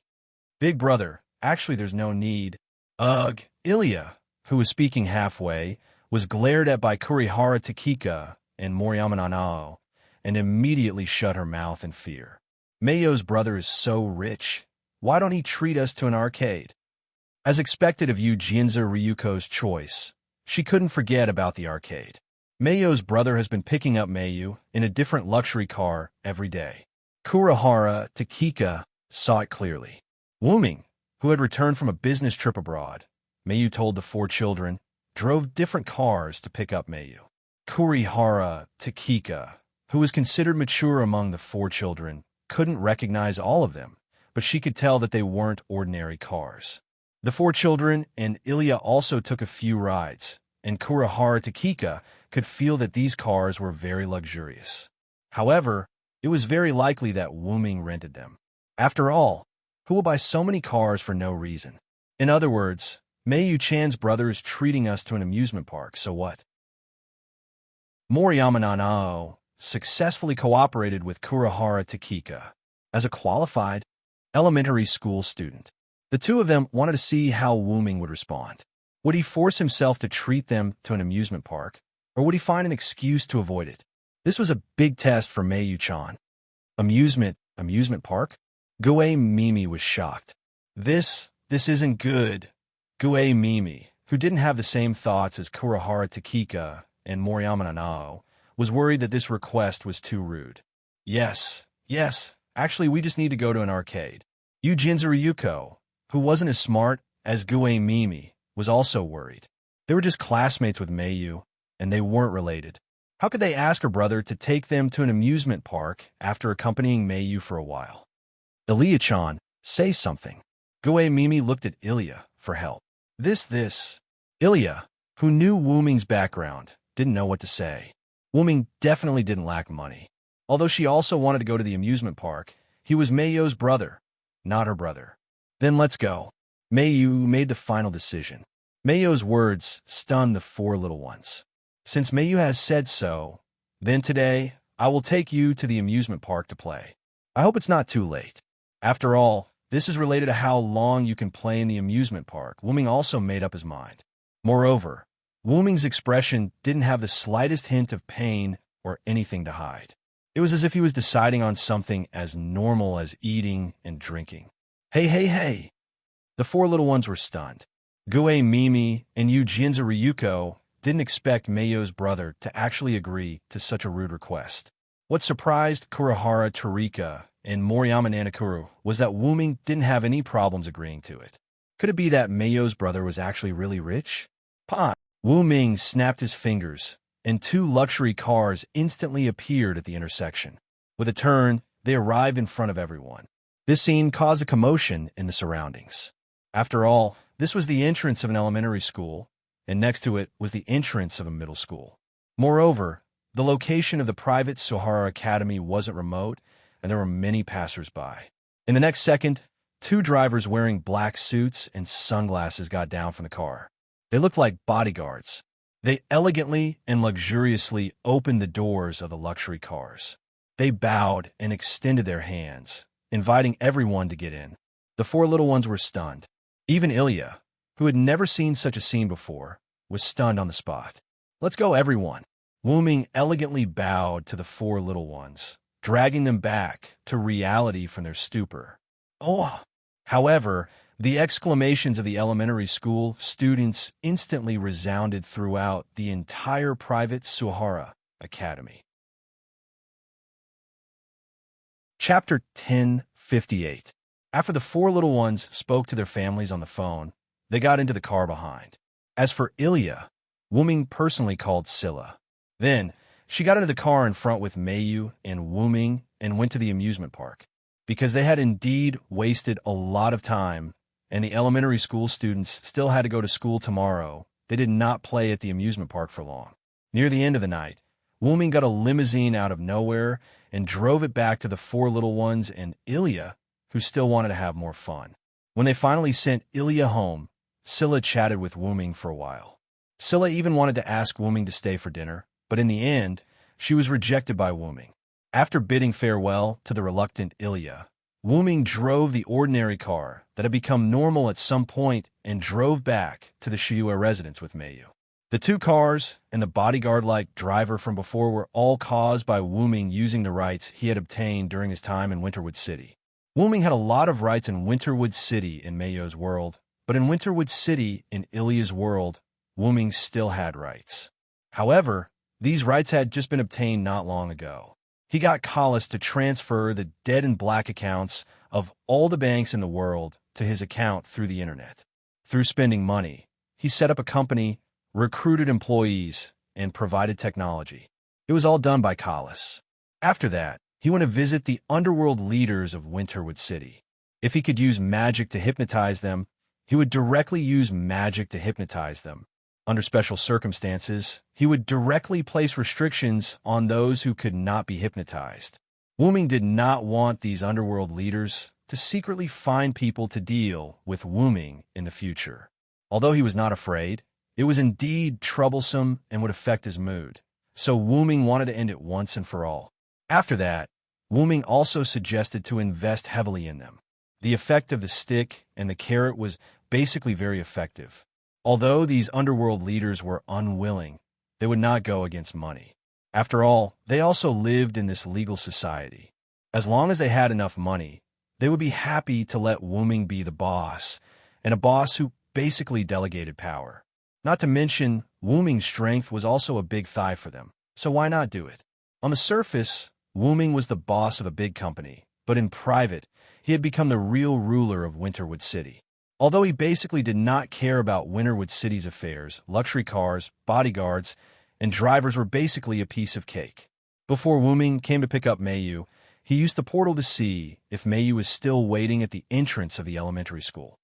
Big Brother, actually there's no need. Ugh, Ilya, who was speaking halfway, was glared at by Kurihara Takika and Moriyama Nanao, and immediately shut her mouth in fear. Meiyu's brother is so rich. Why don't he treat us to an arcade? As expected of Yujinza Ryuko's choice, she couldn't forget about the arcade. Meiyu's brother has been picking up Meiyu in a different luxury car every day. Kurihara Takika saw it clearly. Wuming, who had returned from a business trip abroad, Meiyu told the four children, drove different cars to pick up Meiyu. Kurihara Takika, who was considered mature among the four children, couldn't recognize all of them, but she could tell that they weren't ordinary cars. The four children and Ilya also took a few rides, and Kurihara Takika could feel that these cars were very luxurious. However, it was very likely that Wuming rented them. After all, who will buy so many cars for no reason? In other words, Meiyu-chan's brother is treating us to an amusement park, so what? Moriyama Nanao successfully cooperated with Kurihara Takika as a qualified elementary school student. The two of them wanted to see how Wuming would respond. Would he force himself to treat them to an amusement park, or would he find an excuse to avoid it? This was a big test for Meiyu-chan. Amusement park? Gue Mimi was shocked. This isn't good. Gue Mimi, who didn't have the same thoughts as Kurihara Takika and Moriyama Nanao, was worried that this request was too rude. Yes, actually we just need to go to an arcade. Yujinza Ryuko, who wasn't as smart as Gue Mimi, was also worried. They were just classmates with Meiyu, and they weren't related. How could they ask her brother to take them to an amusement park after accompanying Meiyu for a while? Ilya-chan, say something. Gue Mimi looked at Ilya for help. This. Ilya, who knew Wu Ming's background, didn't know what to say. Wu Ming definitely didn't lack money. Although she also wanted to go to the amusement park, he was Meiyu's brother, not her brother. Then let's go. Meiyu made the final decision. Meiyu's words stunned the four little ones. Since Meiyu has said so, then today I will take you to the amusement park to play. I hope it's not too late. After all, this is related to how long you can play in the amusement park. Wu Ming also made up his mind. Moreover, Wu Ming's expression didn't have the slightest hint of pain or anything to hide. It was as if he was deciding on something as normal as eating and drinking. Hey. The four little ones were stunned. Gue Mimi and Yujinza Ryuko didn't expect Meiyu's brother to actually agree to such a rude request. What surprised Kurihara Tarika and Moriyama Nanakuru was that Wu Ming didn't have any problems agreeing to it. Could it be that Meiyu's brother was actually really rich? Pah! Wu Ming snapped his fingers, and two luxury cars instantly appeared at the intersection. With a turn, they arrived in front of everyone. This scene caused a commotion in the surroundings. After all, this was the entrance of an elementary school, and next to it was the entrance of a middle school. Moreover, the location of the private Suhara Academy wasn't remote, and there were many passers-by. In the next second, two drivers wearing black suits and sunglasses got down from the car. They looked like bodyguards. They elegantly and luxuriously opened the doors of the luxury cars. They bowed and extended their hands, inviting everyone to get in. The four little ones were stunned. Even Ilya, who had never seen such a scene before, was stunned on the spot. Let's go, everyone. Wu Ming elegantly bowed to the four little ones, dragging them back to reality from their stupor. Oh! However, the exclamations of the elementary school students instantly resounded throughout the entire private Suhara Academy. Chapter 1058. After the four little ones spoke to their families on the phone, they got into the car behind. As for Ilya, Wu Ming personally called Scylla. Then, she got into the car in front with Meiyu and Wu Ming and went to the amusement park. Because they had indeed wasted a lot of time, and the elementary school students still had to go to school tomorrow, they did not play at the amusement park for long. Near the end of the night, Wu Ming got a limousine out of nowhere and drove it back to the four little ones and Ilya, who still wanted to have more fun. When they finally sent Ilya home, Scylla chatted with Wu Ming for a while. Scylla even wanted to ask Wu Ming to stay for dinner, but in the end, she was rejected by Wu Ming. After bidding farewell to the reluctant Ilya, Wu Ming drove the ordinary car that had become normal at some point and drove back to the Shiua residence with Meiyu. The two cars and the bodyguard-like driver from before were all caused by Wu Ming using the rights he had obtained during his time in Winterwood City. Wu Ming had a lot of rights in Winterwood City in Meiyu's world, but in Winterwood City in Ilya's world, Wu Ming still had rights. However, these rights had just been obtained not long ago. He got Collis to transfer the dead and black accounts of all the banks in the world to his account through the internet. Through spending money, he set up a company, recruited employees, and provided technology. It was all done by Collis. After that, he went to visit the underworld leaders of Winterwood City. If he could use magic to hypnotize them, he would directly use magic to hypnotize them. Under special circumstances, he would directly place restrictions on those who could not be hypnotized. Wu Ming did not want these underworld leaders to secretly find people to deal with Wu Ming in the future. Although he was not afraid, it was indeed troublesome and would affect his mood. So Wu Ming wanted to end it once and for all. After that, Wu Ming also suggested to invest heavily in them. The effect of the stick and the carrot was basically very effective. Although these underworld leaders were unwilling, they would not go against money. After all, they also lived in this legal society. As long as they had enough money, they would be happy to let Wu Ming be the boss, and a boss who basically delegated power. Not to mention, Wu Ming's strength was also a big thigh for them, so why not do it? On the surface, Wu Ming was the boss of a big company, but in private, he had become the real ruler of Winterwood City. Although he basically did not care about Winterwood City's affairs, luxury cars, bodyguards, and drivers were basically a piece of cake. Before Wuming came to pick up Meiyu, he used the portal to see if Meiyu was still waiting at the entrance of the elementary school.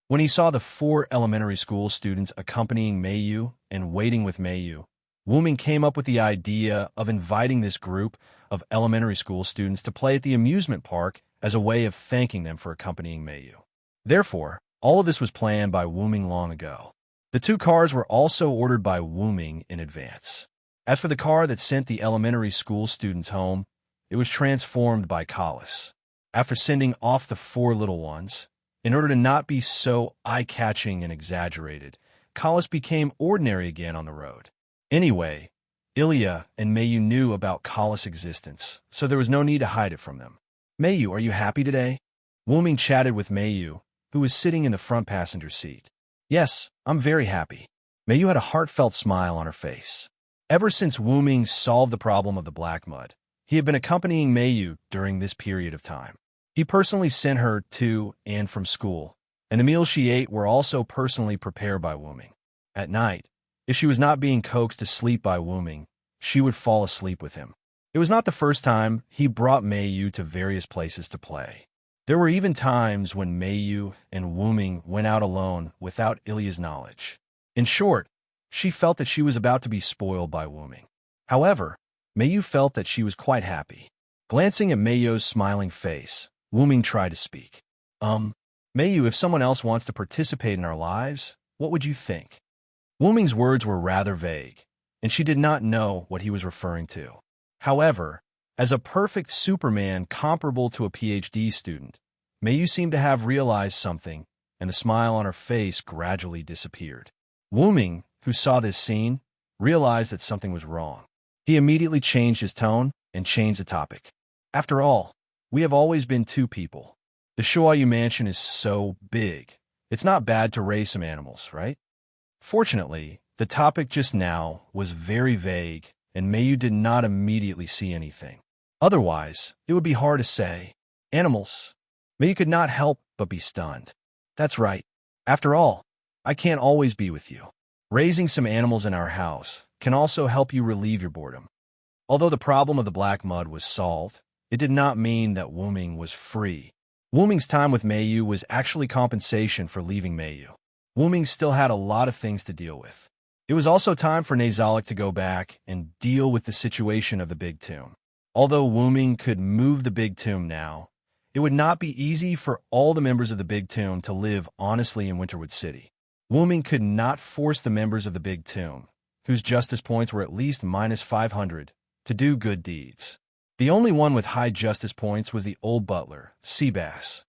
When he saw the 4 elementary school students accompanying Meiyu and waiting with Meiyu, Wuming came up with the idea of inviting this group of elementary school students to play at the amusement park as a way of thanking them for accompanying Meiyu. Therefore, all of this was planned by Wuming long ago. The 2 cars were also ordered by Wuming in advance. As for the car that sent the elementary school students home, it was transformed by Collis. After sending off the 4 little ones, in order to not be so eye-catching and exaggerated, Collis became ordinary again on the road. Anyway, Ilya and Meiyu knew about Collis' existence, so there was no need to hide it from them. "Meiyu, are you happy today?" Wuming chatted with Meiyu, who was sitting in the front passenger seat. "Yes, I'm very happy." Meiyu had a heartfelt smile on her face. Ever since Wuming solved the problem of the black mud, he had been accompanying Meiyu during this period of time. He personally sent her to and from school, and the meals she ate were also personally prepared by Wuming. At night, if she was not being coaxed to sleep by Wuming, she would fall asleep with him. It was not the first time he brought Meiyu to various places to play. There were even times when Meiyu and Wuming went out alone without Ilya's knowledge. In short, she felt that she was about to be spoiled by Wuming. However, Meiyu felt that she was quite happy. Glancing at Meiyu's smiling face, Wuming tried to speak. Meiyu, if someone else wants to participate in our lives, what would you think?" Wuming's words were rather vague, and she did not know what he was referring to. However, as a perfect Superman comparable to a PhD student, Meiyu seemed to have realized something, and the smile on her face gradually disappeared. Wuming, who saw this scene, realized that something was wrong. He immediately changed his tone and changed the topic. "After all, we have always been 2 people. The Shuayu mansion is so big. It's not bad to raise some animals, right?" Fortunately, the topic just now was very vague, and Meiyu did not immediately see anything. Otherwise, it would be hard to say. "Animals." Meiyu could not help but be stunned. "That's right. After all, I can't always be with you. Raising some animals in our house can also help you relieve your boredom." Although the problem of the black mud was solved, it did not mean that Wuming was free. Wuming's time with Meiyu was actually compensation for leaving Meiyu. Wuming still had a lot of things to deal with. It was also time for Nazalik to go back and deal with the situation of the big tomb. Although Wuming could move the big tomb now, it would not be easy for all the members of the big tomb to live honestly in Winterwood City. Wuming could not force the members of the big tomb, whose justice points were at least -500, to do good deeds. The only one with high justice points was the old butler, Seabass.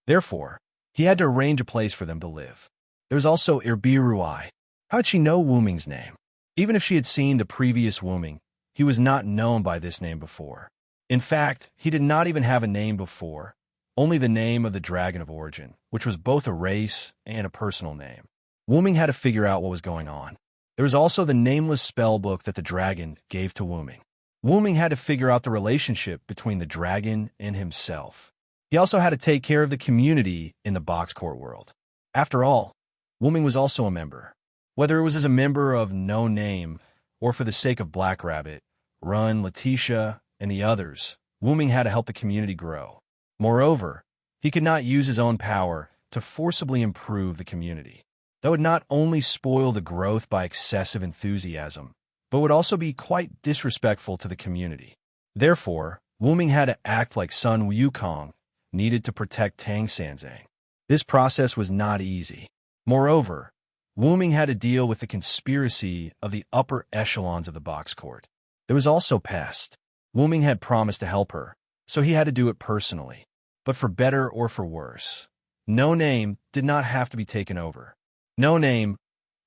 Therefore, he had to arrange a place for them to live. There was also Irbiruai. How did she know Wuming's name? Even if she had seen the previous Wuming, he was not known by this name before. In fact, he did not even have a name before, only the name of the Dragon of Origin, which was both a race and a personal name. Wuming had to figure out what was going on. There was also the nameless spell book that the dragon gave to Wuming. Wuming had to figure out the relationship between the dragon and himself. He also had to take care of the community in the box court world. After all, Wuming was also a member. Whether it was as a member of No Name or for the sake of Black Rabbit, Run, Letitia, and the others, Wuming had to help the community grow. Moreover, he could not use his own power to forcibly improve the community. That would not only spoil the growth by excessive enthusiasm, but would also be quite disrespectful to the community. Therefore, Wuming had to act like Sun Wukong needed to protect Tang Sanzang. This process was not easy. Moreover, Wuming had to deal with the conspiracy of the upper echelons of the box court. There was also Pest. Wuming had promised to help her, so he had to do it personally. But for better or for worse, No Name did not have to be taken over. No Name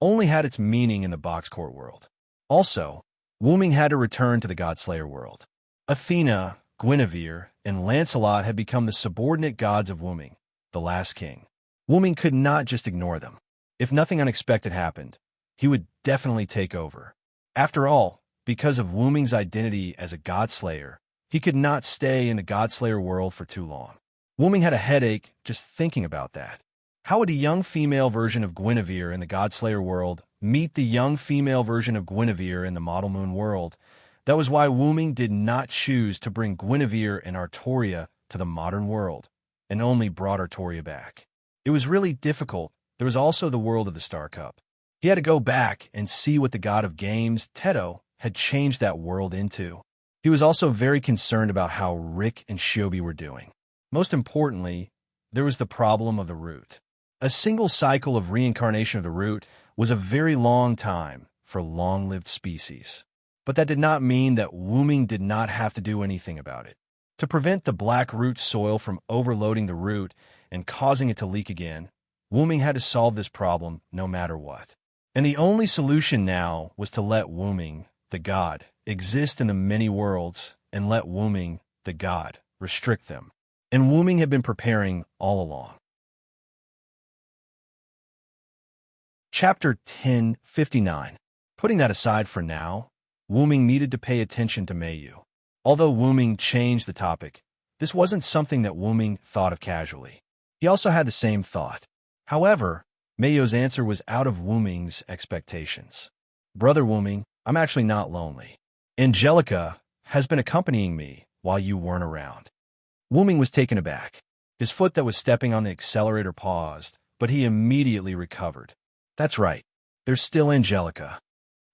only had its meaning in the box court world. Also, Wuming had to return to the Godslayer world. Athena, Guinevere, and Lancelot had become the subordinate gods of Wuming, the last king. Wuming could not just ignore them. If nothing unexpected happened, he would definitely take over. After all, because of Wuming's identity as a Godslayer, he could not stay in the Godslayer world for too long. Wuming had a headache just thinking about that. How would the young female version of Guinevere in the Godslayer world meet the young female version of Guinevere in the Model Moon world? That was why Wuming did not choose to bring Guinevere and Artoria to the modern world, and only brought Artoria back. It was really difficult. There was also the world of the Star Cup. He had to go back and see what the god of games, Teto, had changed that world into. He was also very concerned about how Rick and Shiobi were doing. Most importantly, there was the problem of the root. A single cycle of reincarnation of the root was a very long time for long-lived species. But that did not mean that Wuming did not have to do anything about it. To prevent the black root soil from overloading the root and causing it to leak again, Wuming had to solve this problem no matter what. And the only solution now was to let Wuming, the god, exist in the many worlds and let Wuming, the god, restrict them. And Wuming had been preparing all along. Chapter 1059. Putting that aside for now, Wuming needed to pay attention to Meiyu. Although Wuming changed the topic, this wasn't something that Wuming thought of casually. He also had the same thought. However, Meiyu's answer was out of Wuming's expectations. Brother Wuming, I'm actually not lonely. Angelica has been accompanying me while you weren't around. Wuming was taken aback. His foot that was stepping on the accelerator paused, but he immediately recovered. That's right, there's still Angelica.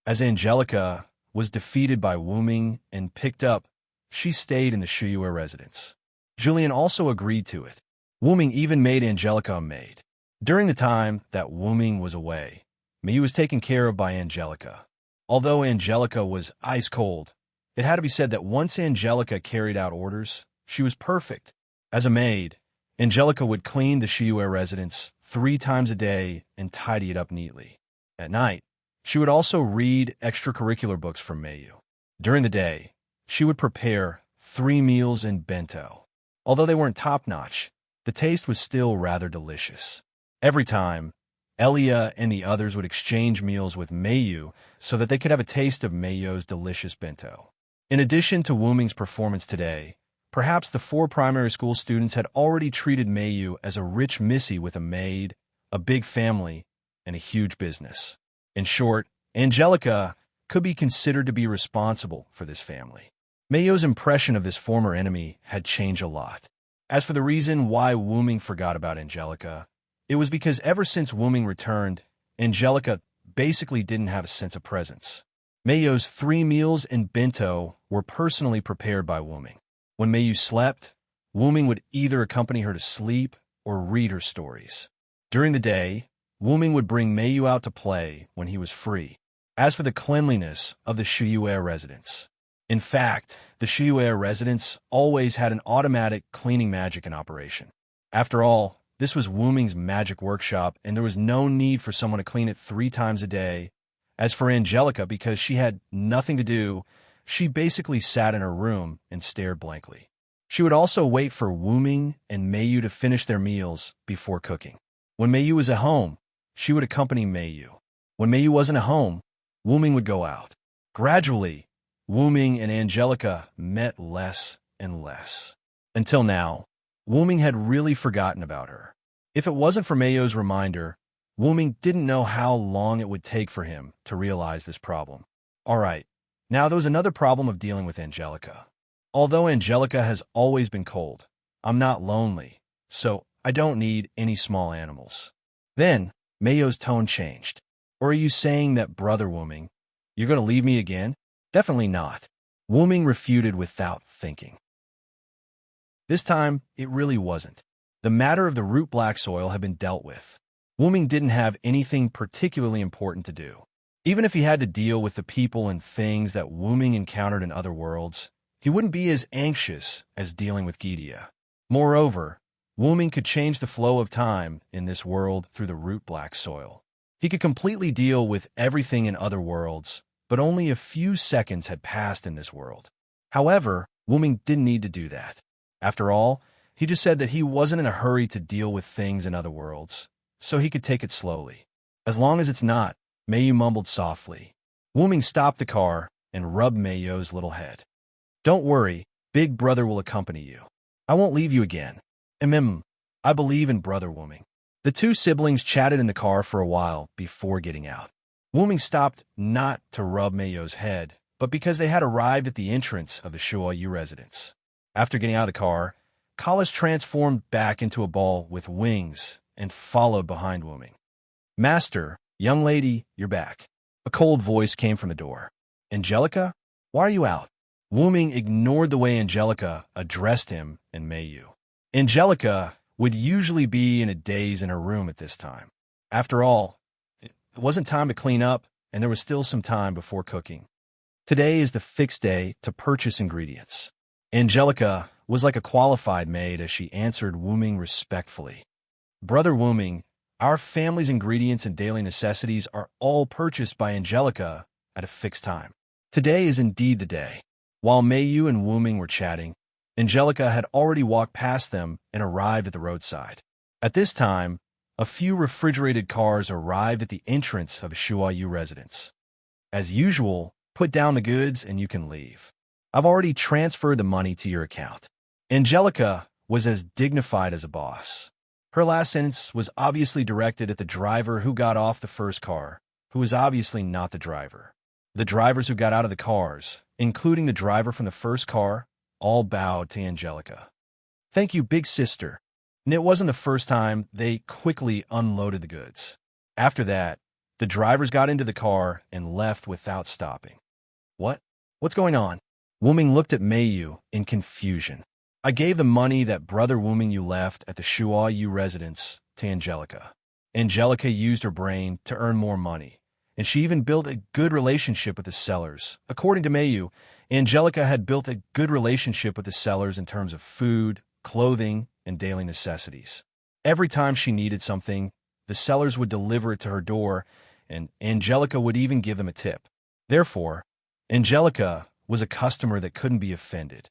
As Angelica was defeated by Wuming and picked up, she stayed in the Shiyue residence. Julian also agreed to it. Wuming even made Angelica a maid. During the time that Wuming was away, Meiyu was taken care of by Angelica. Although Angelica was ice cold, it had to be said that once Angelica carried out orders, she was perfect. As a maid, Angelica would clean the Shiyue residence 3 times a day and tidy it up neatly. At night, she would also read extracurricular books from Meiyu. During the day, she would prepare 3 meals in bento. Although they weren't top-notch, the taste was still rather delicious. Every time, Elia and the others would exchange meals with Meiyu so that they could have a taste of Meiyu's delicious bento. In addition to Wuming's performance today, perhaps the 4 primary school students had already treated Meiyu as a rich missy with a maid, a big family, and a huge business. In short, Angelica could be considered to be responsible for this family. Meiyu's impression of this former enemy had changed a lot. As for the reason why Wuming forgot about Angelica, it was because ever since Wuming returned, Angelica basically didn't have a sense of presence. Meiyu's 3 meals and bento were personally prepared by Wuming. When Meiyu slept, Wuming would either accompany her to sleep or read her stories. During the day, Wuming would bring Meiyu out to play when he was free. As for the cleanliness of the Shiyue residence, in fact, the Shiyue residence always had an automatic cleaning magic in operation. After all, this was Wuming's magic workshop, and there was no need for someone to clean it 3 times a day. As for Angelica, because she had nothing to do, she basically sat in her room and stared blankly. She would also wait for Wuming and Meiyu to finish their meals before cooking. When Meiyu was at home, she would accompany Meiyu. When Meiyu wasn't at home, Wuming would go out. Gradually, Wuming and Angelica met less and less. Until now, Wuming had really forgotten about her. If it wasn't for Meiyu's reminder, Wuming didn't know how long it would take for him to realize this problem. Alright, now there was another problem of dealing with Angelica. Although Angelica has always been cold, I'm not lonely, so I don't need any small animals. Then, Meiyu's tone changed. Or are you saying that, Brother Wuming, you're going to leave me again? Definitely not. Wuming refuted without thinking. This time, it really wasn't. The matter of the root black soil had been dealt with. Wuming didn't have anything particularly important to do. Even if he had to deal with the people and things that Wuming encountered in other worlds, he wouldn't be as anxious as dealing with Gidia. Moreover, Wuming could change the flow of time in this world through the root black soil. He could completely deal with everything in other worlds, but only a few seconds had passed in this world. However, Wuming didn't need to do that. After all, he just said that he wasn't in a hurry to deal with things in other worlds, so he could take it slowly. As long as it's not, Meiyu mumbled softly. Wuming stopped the car and rubbed Meiyu's little head. Don't worry, Big Brother will accompany you. I won't leave you again. I believe in brother Wooming. The two siblings chatted in the car for a while before getting out. Wooming stopped not to rub Mayo's head, but because they had arrived at the entrance of the Shuayu residence. After getting out of the car, Collis transformed back into a ball with wings and followed behind Wooming. Master, young lady, you're back. A cold voice came from the door. Angelica? Why are you out? Wooming ignored the way Angelica addressed him and Mayu. Angelica would usually be in a daze in her room at this time. After all, it wasn't time to clean up, and there was still some time before cooking. Today is the fixed day to purchase ingredients. Angelica was like a qualified maid as she answered Wooming respectfully. Brother Wooming, our family's ingredients and daily necessities are all purchased by Angelica at a fixed time. Today is indeed the day. While Mayu and Wooming were chatting, Angelica had already walked past them and arrived at the roadside. At this time, a few refrigerated cars arrived at the entrance of a Shuayu residence. As usual, put down the goods and you can leave. I've already transferred the money to your account. Angelica was as dignified as a boss. Her last sentence was obviously directed at the driver who got off the first car, who was obviously not the driver. The drivers who got out of the cars, including the driver from the first car, all bowed to Angelica. Thank you, big sister. And it wasn't the first time. They quickly unloaded the goods. After that, the drivers got into the car and left without stopping. What's going on? Wooming looked at Mayu in confusion. I gave the money that brother Wooming you left at the Shuayu residence to Angelica. Angelica used her brain to earn more money, and she even built a good relationship with the sellers. According to Mayu, Angelica had built a good relationship with the sellers in terms of food, clothing, and daily necessities. Every time she needed something, the sellers would deliver it to her door, and Angelica would even give them a tip. Therefore, Angelica was a customer that couldn't be offended.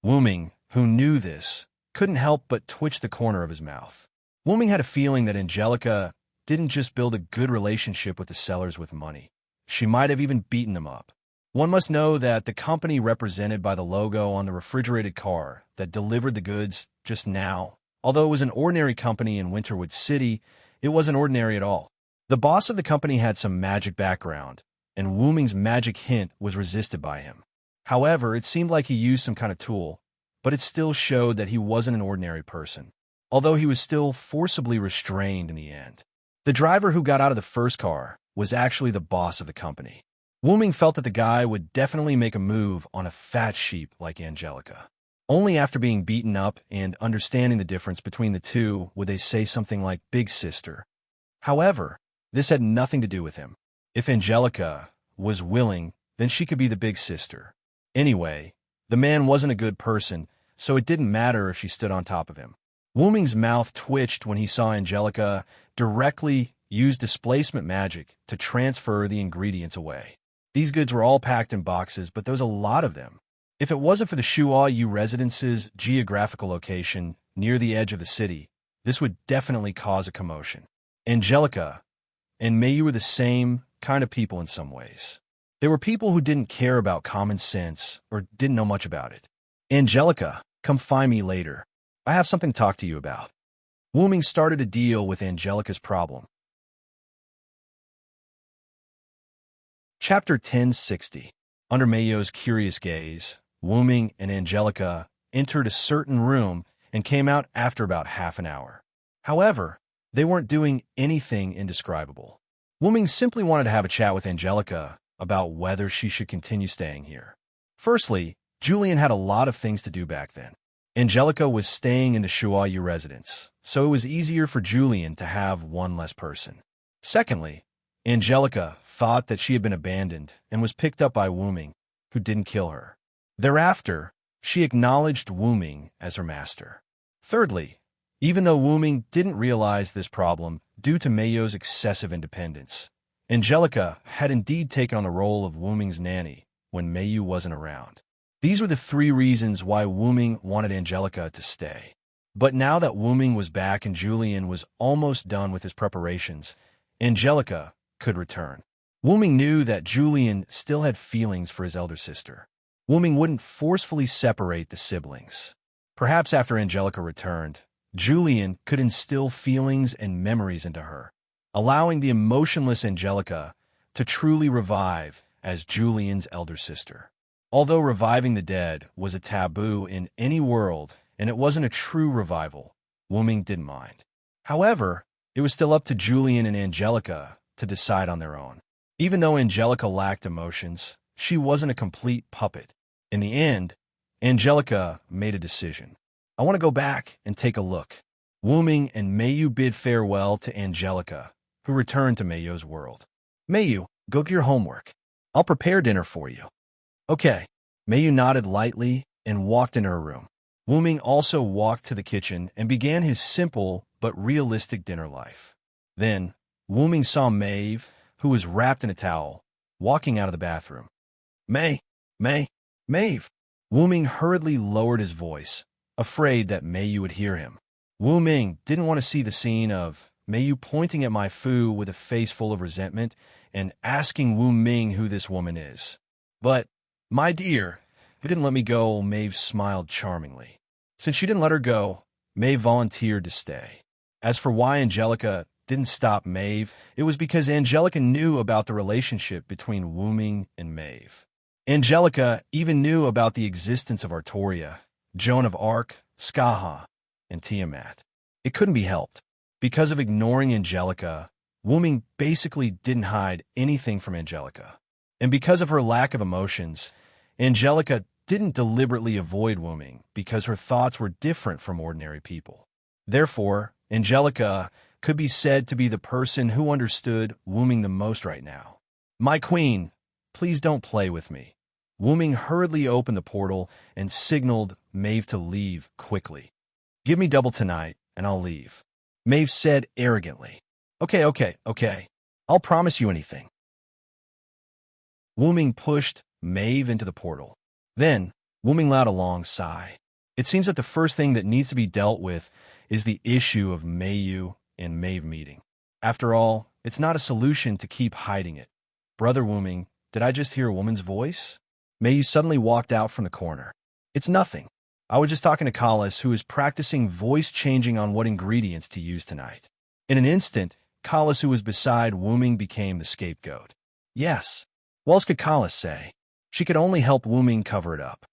Wooming, who knew this, couldn't help but twitch the corner of his mouth. Wooming had a feeling that Angelica didn't just build a good relationship with the sellers with money. She might have even beaten them up. One must know that the company represented by the logo on the refrigerated car that delivered the goods just now, although it was an ordinary company in Winterwood City, it wasn't ordinary at all. The boss of the company had some magic background, and Wooming's magic hint was resisted by him. However, it seemed like he used some kind of tool, but it still showed that he wasn't an ordinary person, although he was still forcibly restrained in the end. The driver who got out of the first car was actually the boss of the company. Wooming felt that the guy would definitely make a move on a fat sheep like Angelica. Only after being beaten up and understanding the difference between the two would they say something like big sister. However, this had nothing to do with him. If Angelica was willing, then she could be the big sister. Anyway, the man wasn't a good person, so it didn't matter if she stood on top of him. Wooming's mouth twitched when he saw Angelica directly use displacement magic to transfer the ingredients away. These goods were all packed in boxes, but there was a lot of them. If it wasn't for the Shuayu residence's geographical location near the edge of the city, this would definitely cause a commotion. Angelica and Mayu were the same kind of people in some ways. They were people who didn't care about common sense or didn't know much about it. Angelica, come find me later. I have something to talk to you about. Wooming started to deal with Angelica's problem. Chapter 1060. Under Mayo's curious gaze, Wooming and Angelica entered a certain room and came out after about half an hour. However, they weren't doing anything indescribable. Wooming simply wanted to have a chat with Angelica about whether she should continue staying here. Firstly, Julian had a lot of things to do back then. Angelica was staying in the Shuayu residence, so it was easier for Julian to have one less person. Secondly, Angelica thought that she had been abandoned and was picked up by Wooming, who didn't kill her. Thereafter, she acknowledged Wooming as her master. Thirdly, even though Wooming didn't realize this problem due to Mayo's excessive independence, Angelica had indeed taken on the role of Wooming's nanny when Mayu wasn't around. These were the three reasons why Wooming wanted Angelica to stay. But now that Wooming was back and Julian was almost done with his preparations, Angelica could return. Wooming knew that Julian still had feelings for his elder sister. Wooming wouldn't forcefully separate the siblings. Perhaps after Angelica returned, Julian could instill feelings and memories into her, allowing the emotionless Angelica to truly revive as Julian's elder sister. Although reviving the dead was a taboo in any world, and it wasn't a true revival, Wuming didn't mind. However, it was still up to Julian and Angelica to decide on their own. Even though Angelica lacked emotions, she wasn't a complete puppet. In the end, Angelica made a decision. I want to go back and take a look. Wuming and Mayu bid farewell to Angelica, who returned to Mayu's world. Mayu, go get your homework. I'll prepare dinner for you. Okay. Mayu nodded lightly and walked into her room. Wuming also walked to the kitchen and began his simple but realistic dinner life. Then, Wuming saw Maeve, who was wrapped in a towel, walking out of the bathroom. Maeve! Wuming hurriedly lowered his voice, afraid that Mayu would hear him. Wuming didn't want to see the scene of Mayu pointing at my Fu with a face full of resentment and asking Wuming who this woman is. But, my dear, you didn't let me go, Maeve smiled charmingly. Since she didn't let her go, Maeve volunteered to stay. As for why Angelica didn't stop Maeve, it was because Angelica knew about the relationship between Wuming and Maeve. Angelica even knew about the existence of Artoria, Joan of Arc, Skaha, and Tiamat. It couldn't be helped. Because of ignoring Angelica, Wuming basically didn't hide anything from Angelica. And because of her lack of emotions, Angelica didn't deliberately avoid Wuming because her thoughts were different from ordinary people. Therefore, Angelica could be said to be the person who understood Wuming the most right now. My queen, please don't play with me. Wuming hurriedly opened the portal and signaled Maeve to leave quickly. Give me double tonight, and I'll leave. Maeve said arrogantly. Okay. I'll promise you anything. Wuming pushed Maeve into the portal. Then, Wuming let out a long sigh. It seems that the first thing that needs to be dealt with is the issue of Mayu and Maeve meeting. After all, it's not a solution to keep hiding it. Brother Wuming, did I just hear a woman's voice? Mayu suddenly walked out from the corner. It's nothing. I was just talking to Collis, who is practicing voice changing on what ingredients to use tonight. In an instant, Collis, who was beside Wuming, became the scapegoat. Yes. What else could Collis say? She could only help Wuming cover it up.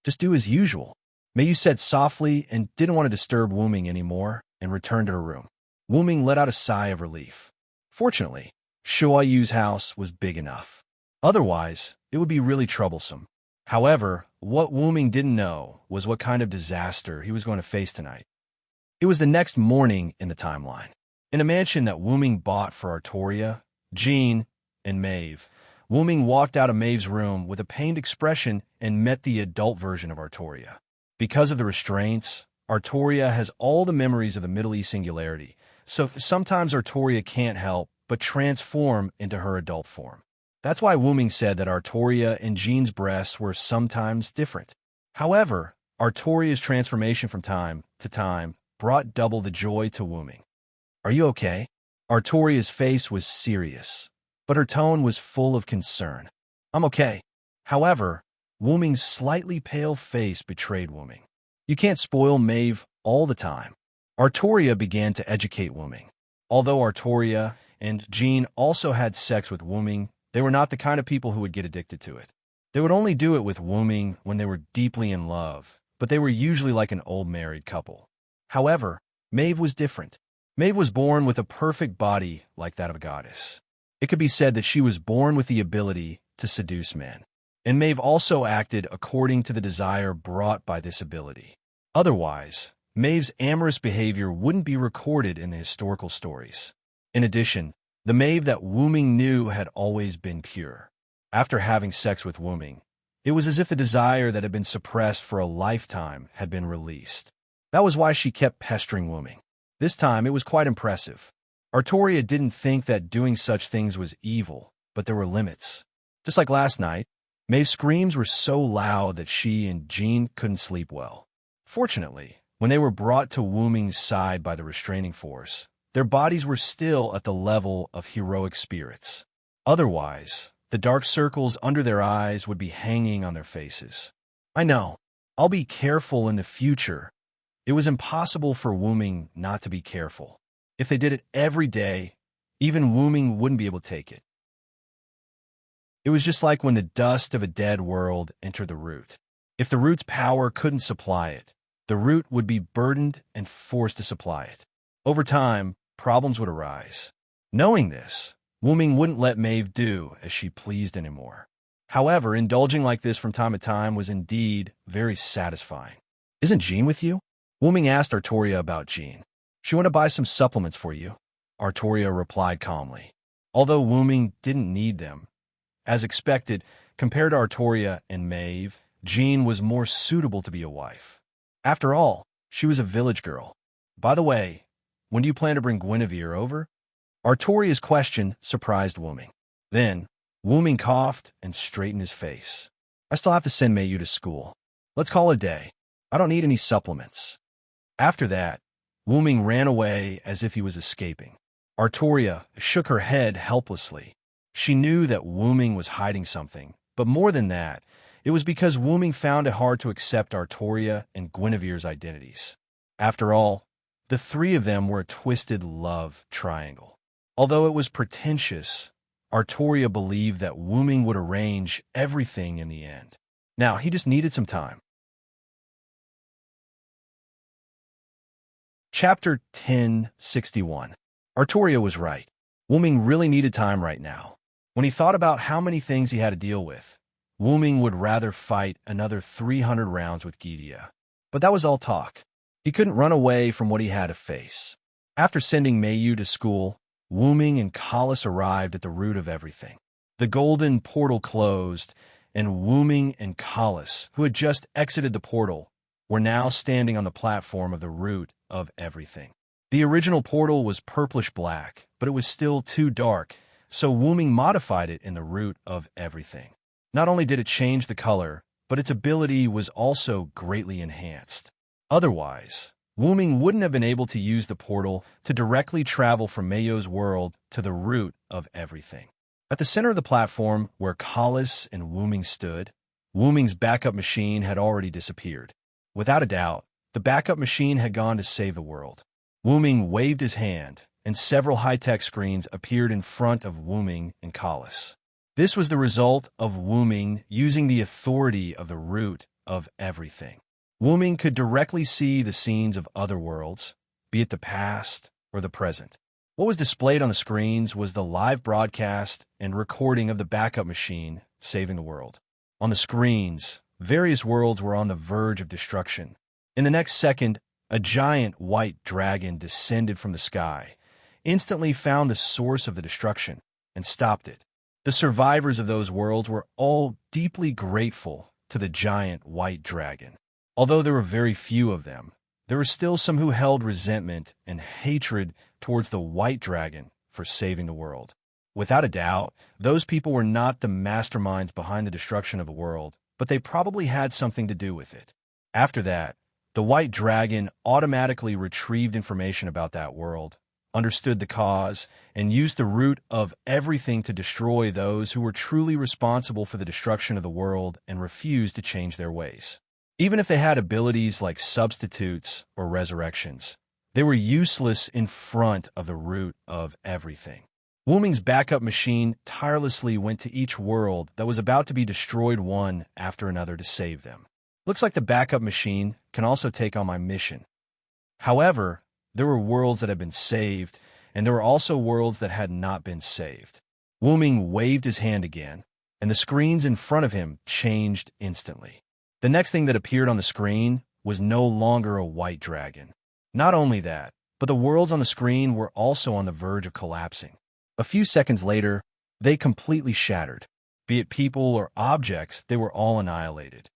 Just do as usual. Mayu said softly and didn't want to disturb Wuming anymore and returned to her room. Wuming let out a sigh of relief. Fortunately, Shuai Yu's house was big enough. Otherwise, it would be really troublesome. However, what Wuming didn't know was what kind of disaster he was going to face tonight. It was the next morning in the timeline. In a mansion that Wuming bought for Artoria, Jean, and Maeve, Wuming walked out of Maeve's room with a pained expression and met the adult version of Artoria. Because of the restraints, Artoria has all the memories of the Middle East singularity, so sometimes Artoria can't help but transform into her adult form. That's why Wuming said that Artoria and Jean's breasts were sometimes different. However, Artoria's transformation from time to time brought double the joy to Wuming. Are you okay? Artoria's face was serious, but her tone was full of concern. I'm okay. However, Wuming's slightly pale face betrayed Wuming. You can't spoil Maeve all the time. Artoria began to educate Wuming. Although Artoria and Jean also had sex with Wuming, they were not the kind of people who would get addicted to it. They would only do it with Wuming when they were deeply in love, but they were usually like an old married couple. However, Maeve was different. Maeve was born with a perfect body like that of a goddess. It could be said that she was born with the ability to seduce men. And Maeve also acted according to the desire brought by this ability. Otherwise, Maeve's amorous behavior wouldn't be recorded in the historical stories. In addition, the Maeve that Wuming knew had always been pure. After having sex with Wuming, it was as if the desire that had been suppressed for a lifetime had been released. That was why she kept pestering Wuming. This time, it was quite impressive. Artoria didn't think that doing such things was evil, but there were limits. Just like last night, Maeve's screams were so loud that she and Jean couldn't sleep well. Fortunately, when they were brought to Wuming's side by the restraining force, their bodies were still at the level of heroic spirits. Otherwise, the dark circles under their eyes would be hanging on their faces. I know. I'll be careful in the future. It was impossible for Wuming not to be careful. If they did it every day, even Wuming wouldn't be able to take it. It was just like when the dust of a dead world entered the root. If the root's power couldn't supply it, the root would be burdened and forced to supply it. Over time, problems would arise. Knowing this, Wuming wouldn't let Maeve do as she pleased anymore. However, indulging like this from time to time was indeed very satisfying. "Isn't Jean with you?" Wuming asked Artoria about Jean. "She want to buy some supplements for you," Artoria replied calmly. Although Wuming didn't need them, as expected, compared to Artoria and Maeve, Jean was more suitable to be a wife. After all, she was a village girl. "By the way, when do you plan to bring Guinevere over?" Artoria's question surprised Wuming. Then, Wuming coughed and straightened his face. "I still have to send Mayu to school. Let's call it a day. I don't need any supplements." After that, Wuming ran away as if he was escaping. Artoria shook her head helplessly. She knew that Wuming was hiding something, but more than that, it was because Wuming found it hard to accept Artoria and Guinevere's identities. After all, the three of them were a twisted love triangle. Although it was pretentious, Artoria believed that Wuming would arrange everything in the end. Now, he just needed some time. Chapter 1061. Artoria was right. Wuming really needed time right now. When he thought about how many things he had to deal with, Wuming would rather fight another 300 rounds with Gydia. But that was all talk. He couldn't run away from what he had to face. After sending Mayu to school, Wuming and Kalis arrived at the root of everything. The golden portal closed, and Wuming and Kalis, who had just exited the portal, were now standing on the platform of the root of everything. The original portal was purplish-black, but it was still too dark, so Wuming modified it in the root of everything. Not only did it change the color, but its ability was also greatly enhanced. Otherwise, Wuming wouldn't have been able to use the portal to directly travel from Mayo's world to the root of everything. At the center of the platform, where Kalis and Wuming stood, Wuming's backup machine had already disappeared. Without a doubt, the backup machine had gone to save the world. Wuming waved his hand, and several high-tech screens appeared in front of Wuming and Kalis. This was the result of Wuming using the authority of the root of everything. Wuming could directly see the scenes of other worlds, be it the past or the present. What was displayed on the screens was the live broadcast and recording of the backup machine saving the world. On the screens, various worlds were on the verge of destruction. In the next second, a giant white dragon descended from the sky, instantly found the source of the destruction, and stopped it. The survivors of those worlds were all deeply grateful to the giant white dragon. Although there were very few of them, there were still some who held resentment and hatred towards the white dragon for saving the world. Without a doubt, those people were not the masterminds behind the destruction of a world, but they probably had something to do with it. After that, the white dragon automatically retrieved information about that world, understood the cause, and used the root of everything to destroy those who were truly responsible for the destruction of the world and refused to change their ways. Even if they had abilities like substitutes or resurrections, they were useless in front of the root of everything. Wuming's backup machine tirelessly went to each world that was about to be destroyed one after another to save them. Looks like the backup machine can also take on my mission. However, there were worlds that had been saved, and there were also worlds that had not been saved. Wuming waved his hand again, and the screens in front of him changed instantly. The next thing that appeared on the screen was no longer a white dragon. Not only that, but the worlds on the screen were also on the verge of collapsing. A few seconds later, they completely shattered. Be it people or objects, they were all annihilated.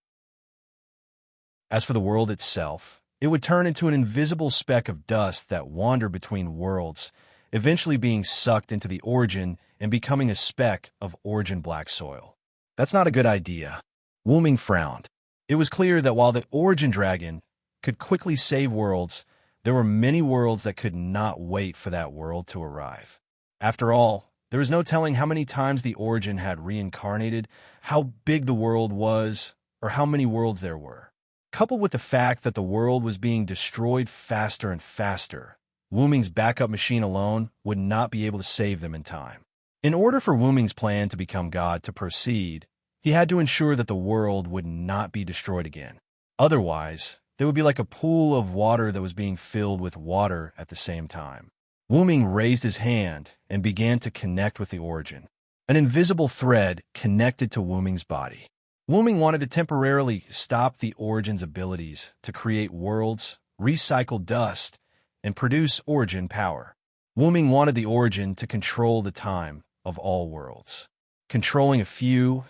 As for the world itself, it would turn into an invisible speck of dust that wandered between worlds, eventually being sucked into the origin and becoming a speck of origin black soil. That's not a good idea. Wuming frowned. It was clear that while the origin dragon could quickly save worlds, there were many worlds that could not wait for that world to arrive. After all, there was no telling how many times the origin had reincarnated, how big the world was, or how many worlds there were. coupled with the fact that the world was being destroyed faster and faster, Wu Ming's backup machine alone would not be able to save them in time. In order for Wu Ming's plan to become God to proceed, he had to ensure that the world would not be destroyed again. Otherwise, there would be like a pool of water that was being filled with water at the same time. Wu Ming raised his hand and began to connect with the origin. An invisible thread connected to Wu Ming's body. Wu Ming wanted to temporarily stop the origin's abilities to create worlds, recycle dust, and produce origin power. Wu Ming wanted the origin to control the time of all worlds. Controlling a few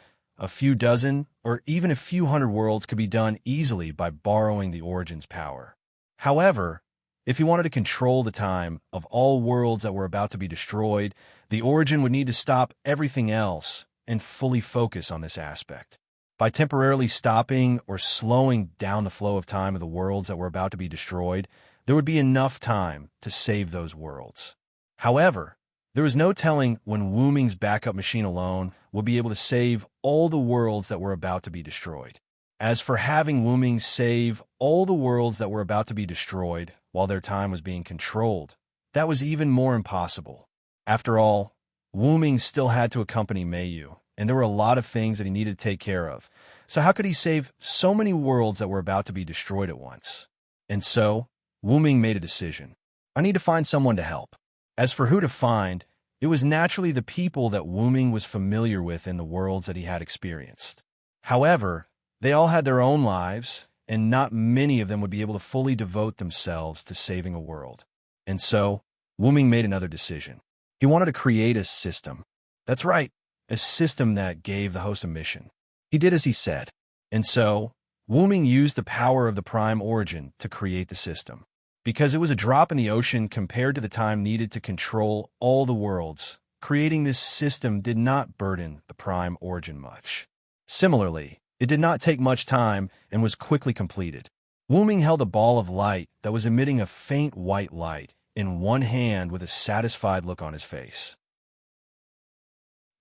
dozen, or even a few hundred worlds could be done easily by borrowing the origin's power. However, if he wanted to control the time of all worlds that were about to be destroyed, the origin would need to stop everything else and fully focus on this aspect. By temporarily stopping or slowing down the flow of time of the worlds that were about to be destroyed, there would be enough time to save those worlds. However, there was no telling when Wu Ming's backup machine alone would be able to save all the worlds that were about to be destroyed. As for having Wu Ming save all the worlds that were about to be destroyed while their time was being controlled, that was even more impossible. After all, Wu Ming still had to accompany Meiyu, and there were a lot of things that he needed to take care of. So how could he save so many worlds that were about to be destroyed at once? And so, Wu Ming made a decision. I need to find someone to help. As for who to find, it was naturally the people that Wu Ming was familiar with in the worlds that he had experienced. However, they all had their own lives, and not many of them would be able to fully devote themselves to saving a world. And so, Wu Ming made another decision. He wanted to create a system. That's right, a system that gave the host a mission. He did as he said. And so, Wu Ming used the power of the prime origin to create the system. Because it was a drop in the ocean compared to the time needed to control all the worlds, creating this system did not burden the prime origin much. Similarly, it did not take much time and was quickly completed. Wu Ming held a ball of light that was emitting a faint white light in one hand with a satisfied look on his face.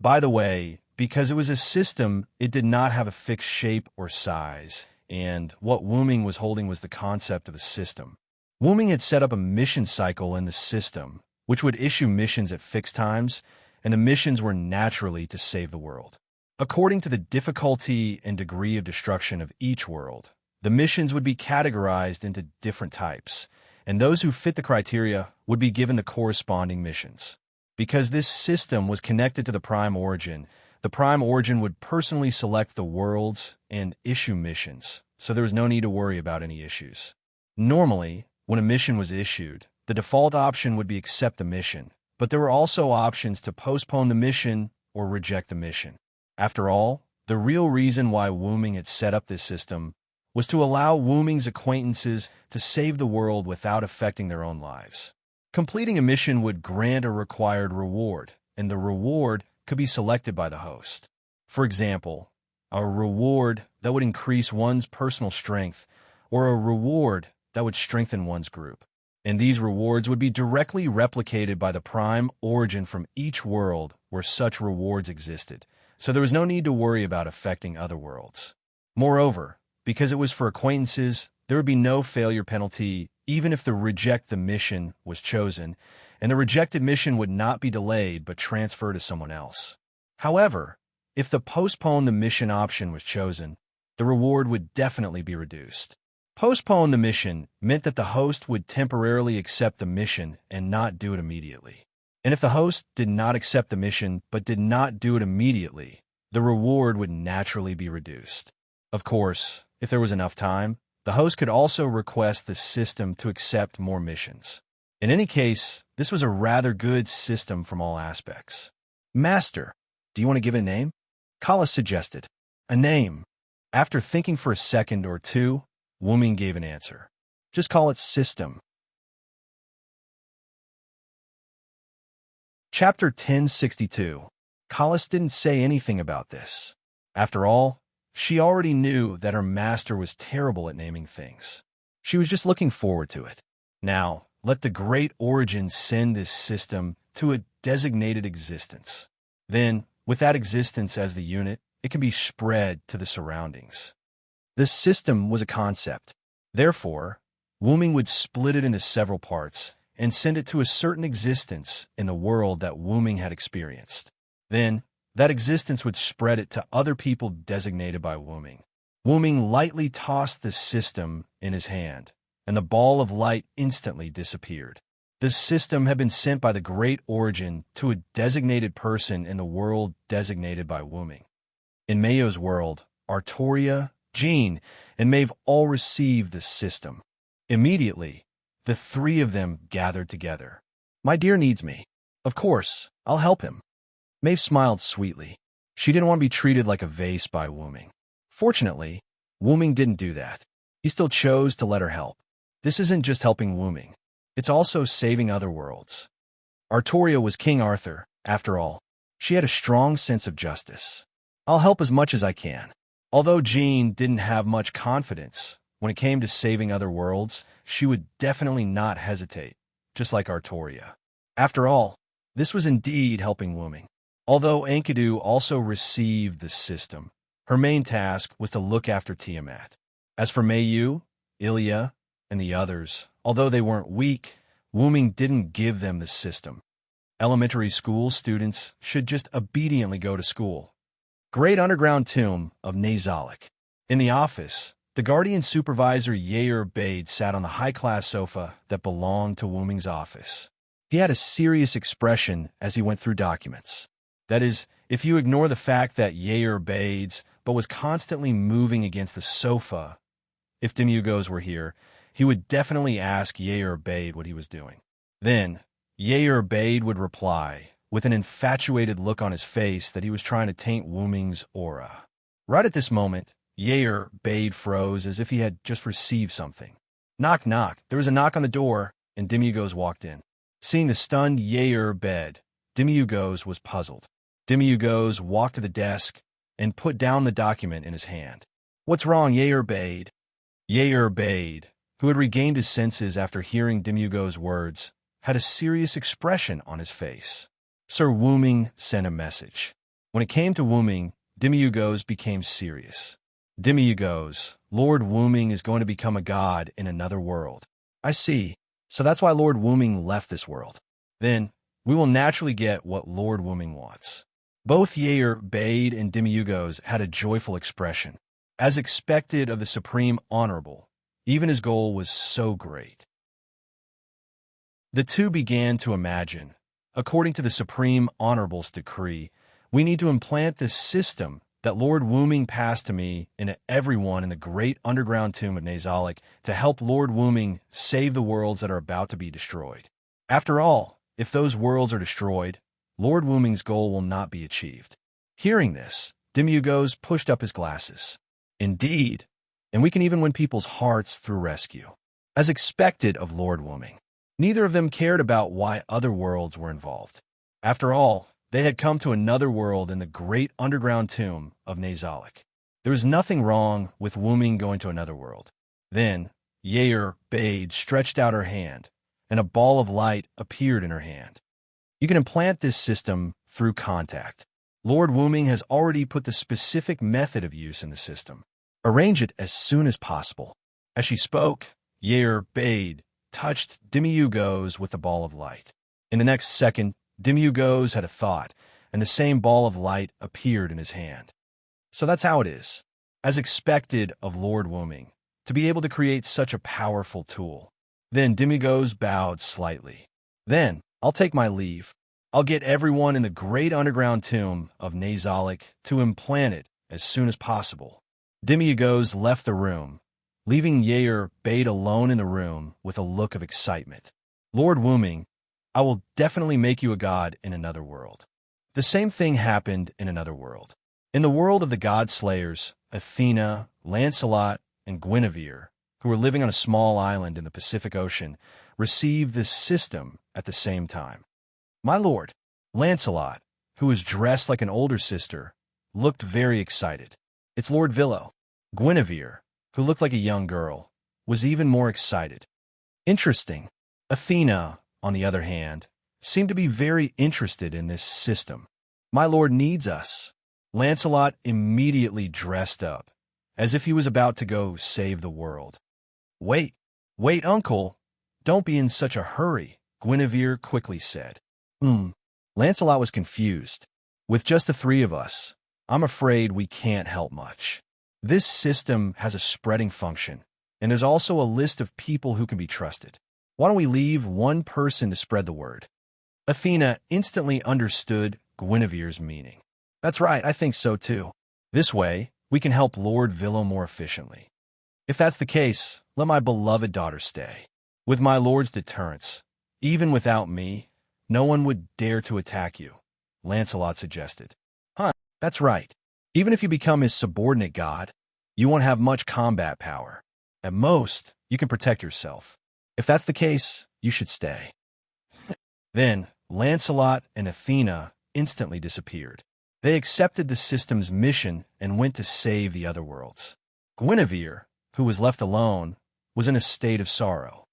By the way, because it was a system, it did not have a fixed shape or size, and what Wu Ming was holding was the concept of a system. Wu Ming had set up a mission cycle in the system, which would issue missions at fixed times, and the missions were naturally to save the world. According to the difficulty and degree of destruction of each world, the missions would be categorized into different types, and those who fit the criteria would be given the corresponding missions. Because this system was connected to the prime origin would personally select the worlds and issue missions, so there was no need to worry about any issues. Normally, when a mission was issued, the default option would be accept the mission, but there were also options to postpone the mission or reject the mission. After all, the real reason why Wu Ming had set up this system was to allow Wu Ming's acquaintances to save the world without affecting their own lives. Completing a mission would grant a required reward, and the reward could be selected by the host. For example, a reward that would increase one's personal strength, or a reward that would strengthen one's group. And these rewards would be directly replicated by the prime origin from each world where such rewards existed, so there was no need to worry about affecting other worlds. Moreover, because it was for acquaintances, there would be no failure penalty even if the reject the mission was chosen, and the rejected mission would not be delayed but transferred to someone else. However, if the postpone the mission option was chosen, the reward would definitely be reduced. Postpone the mission meant that the host would temporarily accept the mission and not do it immediately. And if the host did not accept the mission but did not do it immediately, the reward would naturally be reduced. Of course, if there was enough time, the host could also request the system to accept more missions. In any case, this was a rather good system from all aspects. Master, do you want to give it a name? Kala suggested. A name. After thinking for a second or two, Wu Ming gave an answer. Just call it System. Chapter 1062. Kalas didn't say anything about this. After all, she already knew that her master was terrible at naming things. She was just looking forward to it. Now, let the great origin send this system to a designated existence. Then, with that existence as the unit, it can be spread to the surroundings. The system was a concept. Therefore, Wuming would split it into several parts and send it to a certain existence in the world that Wuming had experienced. Then, that existence would spread it to other people designated by Wuming. Wuming lightly tossed the system in his hand, and the ball of light instantly disappeared. The system had been sent by the Great Origin to a designated person in the world designated by Wuming. In Mayo's world, Artoria, Jean, and Maeve all received the system. Immediately, the three of them gathered together. "My dear needs me. Of course, I'll help him." Maeve smiled sweetly. She didn't want to be treated like a vase by Wuming. Fortunately, Wuming didn't do that. He still chose to let her help. This isn't just helping Wuming. It's also saving other worlds. Artoria was King Arthur, after all. She had a strong sense of justice. "I'll help as much as I can." Although Jean didn't have much confidence, when it came to saving other worlds, she would definitely not hesitate, just like Artoria. After all, this was indeed helping Wuming. Although Enkidu also received the system, her main task was to look after Tiamat. As for Mayu, Ilya, and the others, although they weren't weak, Wuming didn't give them the system. Elementary school students should just obediently go to school. Great underground tomb of Nazalik. In the office, the guardian supervisor Yair Bade sat on the high-class sofa that belonged to Wuming's office. He had a serious expression as he went through documents. That is, if you ignore the fact that Yair Bades but was constantly moving against the sofa. If Demugos were here, he would definitely ask Yair Bade what he was doing. Then, Yair Bade would reply, with an infatuated look on his face that he was trying to taint Wuming's aura. Right at this moment, Yair Bade froze as if he had just received something. Knock, knock. There was a knock on the door, and Demugos walked in. Seeing the stunned Yair Bade, Demugos was puzzled. Demugos walked to the desk and put down the document in his hand. "What's wrong, Yair Bade?" Yair Bade, who had regained his senses after hearing Demugos' words, had a serious expression on his face. Sir Wuming sent a message. When it came to Wuming, Demugos became serious. "Demugos, Lord Wuming is going to become a god in another world." "I see. So that's why Lord Wuming left this world. Then, we will naturally get what Lord Wuming wants." Both Yair Bade and Demugos had a joyful expression. As expected of the Supreme Honorable, even his goal was so great. The two began to imagine, according to the Supreme Honorable's decree, we need to implant this system that Lord Wuming passed to me into everyone in the great underground tomb of Nazalik to help Lord Wuming save the worlds that are about to be destroyed. After all, if those worlds are destroyed, Lord Wuming's goal will not be achieved. Hearing this, Demugos pushed up his glasses. Indeed, and we can even win people's hearts through rescue. As expected of Lord Wuming, neither of them cared about why other worlds were involved. After all, they had come to another world in the great underground tomb of Nazalik. There was nothing wrong with Wuming going to another world. Then, Yair Bade stretched out her hand, and a ball of light appeared in her hand. You can implant this system through contact. Lord Wuming has already put the specific method of use in the system. Arrange it as soon as possible. As she spoke, Yair Bade touched Demugos with the ball of light. In the next second, Demugos had a thought, and the same ball of light appeared in his hand. So that's how it is, as expected of Lord Wuming, to be able to create such a powerful tool. Then Demugos bowed slightly. "Then, I'll take my leave. I'll get everyone in the great underground tomb of Nazalik to implant it as soon as possible." Demugos left the room, leaving Yair Bade alone in the room with a look of excitement. "Lord Wuming, I will definitely make you a god in another world." The same thing happened in another world. In the world of the god slayers, Athena, Lancelot, and Guinevere, who were living on a small island in the Pacific Ocean, received this system at the same time. My lord, Lancelot, who was dressed like an older sister, looked very excited. It's Lord Villo. Guinevere, who looked like a young girl, was even more excited. Interesting. Athena, on the other hand, seemed to be very interested in this system. My lord needs us. Lancelot immediately dressed up, as if he was about to go save the world. Wait, wait, uncle, don't be in such a hurry, Guinevere quickly said. Lancelot was confused. With just the three of us, I'm afraid we can't help much. This system has a spreading function, and there's also a list of people who can be trusted. Why don't we leave one person to spread the word? Athena instantly understood Guinevere's meaning. That's right, I think so too. This way, we can help Lord Villo more efficiently. If that's the case, let my beloved daughter stay. With my lord's deterrence, even without me, no one would dare to attack you, Lancelot suggested. That's right. Even if you become his subordinate god, you won't have much combat power. At most, you can protect yourself. If that's the case, you should stay. Then, Lancelot and Athena instantly disappeared. They accepted the system's mission and went to save the other worlds. Guinevere, who was left alone, was in a state of sorrow.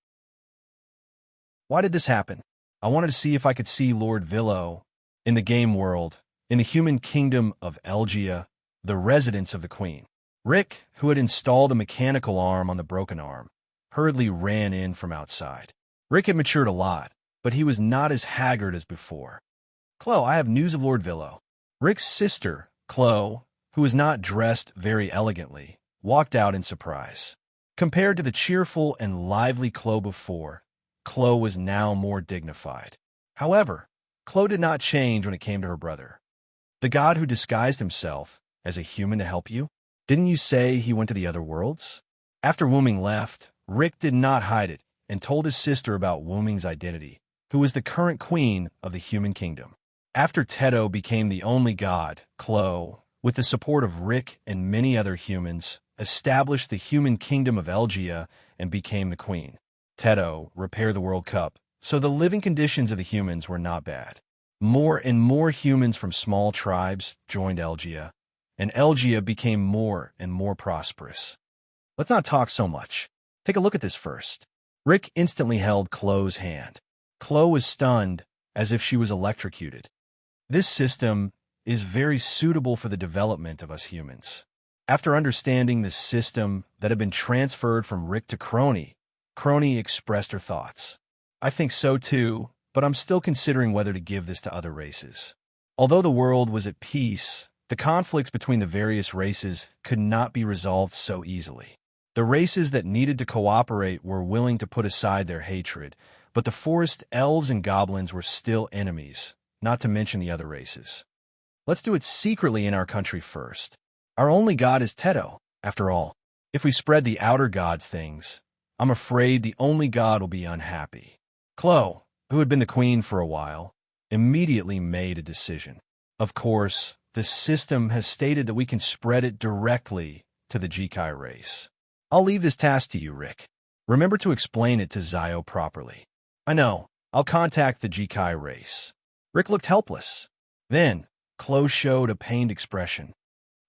Why did this happen? I wanted to see if I could see Lord Villo in the game world, in the human kingdom of Elgia, the residence of the queen. Rick, who had installed a mechanical arm on the broken arm, hurriedly ran in from outside. Rick had matured a lot, but he was not as haggard as before. Chloe, I have news of Lord Villo. Rick's sister, Chloe, who was not dressed very elegantly, walked out in surprise. Compared to the cheerful and lively Chloe before, Chloe was now more dignified. However, Chloe did not change when it came to her brother. The god who disguised himself as a human to help you? Didn't you say he went to the other worlds? After Wuming left, Rick did not hide it and told his sister about Wuming's identity, who was the current queen of the human kingdom. After Teto became the only god, Chloe, with the support of Rick and many other humans, established the human kingdom of Elgia and became the queen. Teto repaired the World Cup, so the living conditions of the humans were not bad. More and more humans from small tribes joined Elgia, and Elgia became more and more prosperous. Let's not talk so much. Take a look at this first. Rick instantly held Chloe's hand. Chloe was stunned, as if she was electrocuted. This system is very suitable for the development of us humans. After understanding the system that had been transferred from Rick to Crony, Crony expressed her thoughts. I think so too, but I'm still considering whether to give this to other races. Although the world was at peace, the conflicts between the various races could not be resolved so easily. The races that needed to cooperate were willing to put aside their hatred, but the forest elves and goblins were still enemies, not to mention the other races. Let's do it secretly in our country first. Our only god is Teto, after all. If we spread the outer gods things, I'm afraid the only god will be unhappy. Chloe, who had been the queen for a while, immediately made a decision. Of course, the system has stated that we can spread it directly to the Jikai race. I'll leave this task to you, Rick. Remember to explain it to Zio properly. I know. I'll contact the Jikai race. Rick looked helpless. Then, Chloe showed a pained expression.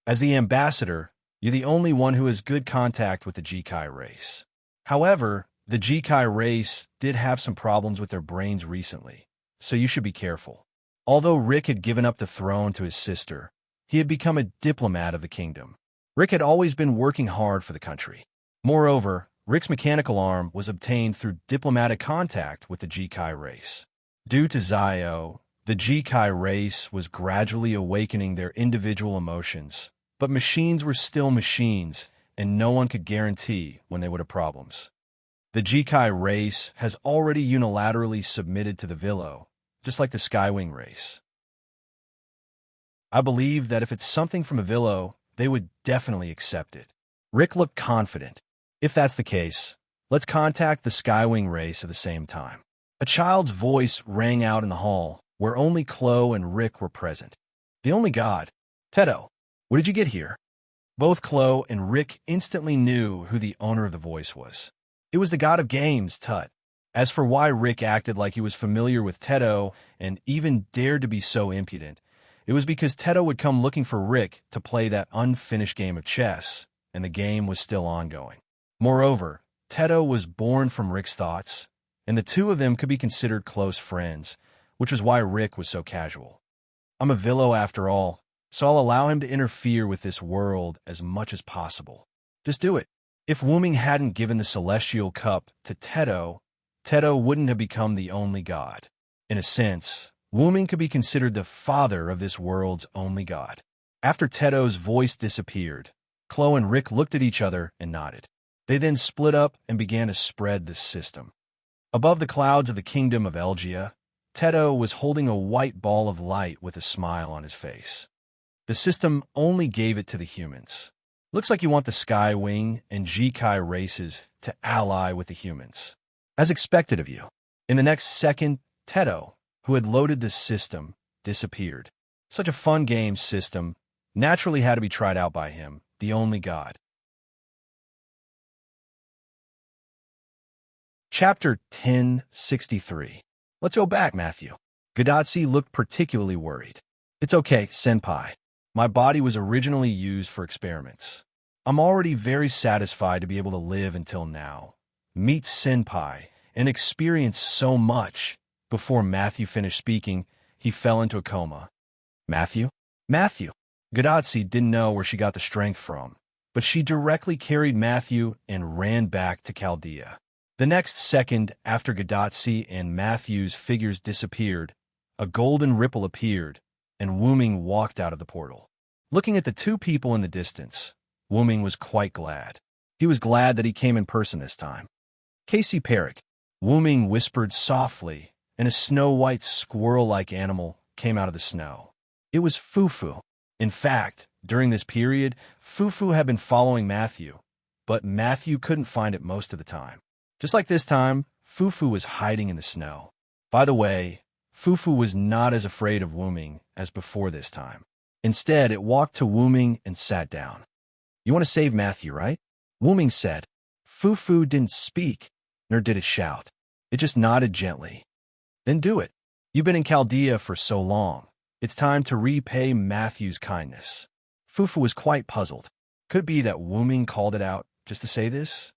As the ambassador, you're the only one who has good contact with the Jikai race. However, the Jikai race did have some problems with their brains recently, so you should be careful. Although Rick had given up the throne to his sister, he had become a diplomat of the kingdom. Rick had always been working hard for the country. Moreover, Rick's mechanical arm was obtained through diplomatic contact with the Jikai race. Due to Zio, the Jikai race was gradually awakening their individual emotions, but machines were still machines, and no one could guarantee when they would have problems. The Jikai race has already unilaterally submitted to the Villo, just like the Skywing race. I believe that if it's something from a Villo, they would definitely accept it. Rick looked confident. If that's the case, let's contact the Skywing race at the same time. A child's voice rang out in the hall, where only Chloe and Rick were present. The only god. Teto, what did you get here? Both Chloe and Rick instantly knew who the owner of the voice was. It was the god of games, Tut. As for why Rick acted like he was familiar with Teto and even dared to be so impudent, it was because Teto would come looking for Rick to play that unfinished game of chess, and the game was still ongoing. Moreover, Teto was born from Rick's thoughts, and the two of them could be considered close friends, which was why Rick was so casual. I'm a Villo after all, so I'll allow him to interfere with this world as much as possible. Just do it. If Wuming hadn't given the celestial cup to Teto, Teto wouldn't have become the only god. In a sense, Wuming could be considered the father of this world's only god. After Teto's voice disappeared, Chloe and Rick looked at each other and nodded. They then split up and began to spread the system. Above the clouds of the kingdom of Elgia, Teto was holding a white ball of light with a smile on his face. The system only gave it to the humans. Looks like you want the Skywing and Jikai races to ally with the humans. As expected of you. In the next second, Teto, who had loaded the system, disappeared. Such a fun game system naturally had to be tried out by him, the only god. Chapter 1063. Let's go back, Matthew. Gadatsi looked particularly worried. It's okay, Senpai. My body was originally used for experiments. I'm already very satisfied to be able to live until now. Meet Senpai and experience so much. Before Matthew finished speaking, he fell into a coma. Matthew? Matthew! Gadatsi didn't know where she got the strength from, but she directly carried Matthew and ran back to Chaldea. The next second after Gadatsi and Matthew's figures disappeared, a golden ripple appeared, and Wuming walked out of the portal. Looking at the two people in the distance, Wuming was quite glad. He was glad that he came in person this time. Casey Perrick, Wuming whispered softly, and a snow-white squirrel-like animal came out of the snow. It was Fufu. In fact, during this period, Fufu had been following Matthew, but Matthew couldn't find it most of the time. Just like this time, Fufu was hiding in the snow. By the way, Fufu was not as afraid of Wuming as before this time. Instead, it walked to Wuming and sat down. You want to save Matthew, right? Wuming said. Fufu didn't speak, nor did it shout. It just nodded gently. Then do it. You've been in Chaldea for so long. It's time to repay Matthew's kindness. Fufu was quite puzzled. Could be that Wuming called it out just to say this?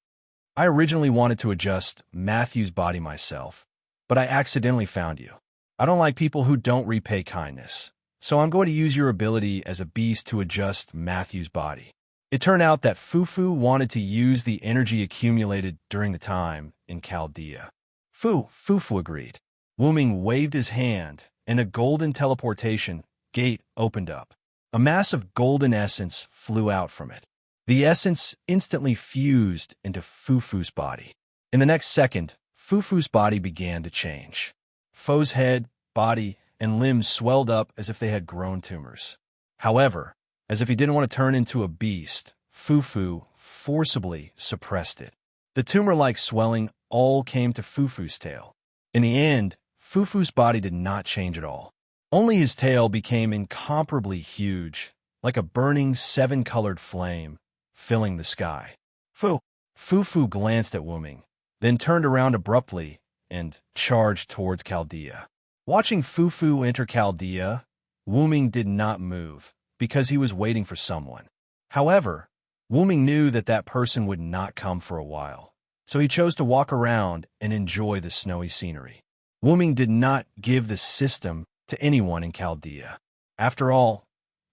I originally wanted to adjust Matthew's body myself, but I accidentally found you. I don't like people who don't repay kindness, so I'm going to use your ability as a beast to adjust Matthew's body. It turned out that Fufu wanted to use the energy accumulated during the time in Chaldea. Fufu agreed. Wuming waved his hand, and a golden teleportation gate opened up. A mass of golden essence flew out from it. The essence instantly fused into Fufu's body. In the next second, Fufu's body began to change. Fo's head, body, and limbs swelled up as if they had grown tumors. However, as if he didn't want to turn into a beast, Fufu forcibly suppressed it. The tumor-like swelling all came to Fufu's tail. In the end, Fufu's body did not change at all. Only his tail became incomparably huge, like a burning seven-colored flame, filling the sky. Fufu glanced at Wuming, then turned around abruptly and charged towards Chaldea. Watching Fufu enter Chaldea, Wuming did not move, because he was waiting for someone. However, Wuming knew that that person would not come for a while, so he chose to walk around and enjoy the snowy scenery. Wuming did not give the system to anyone in Chaldea. After all,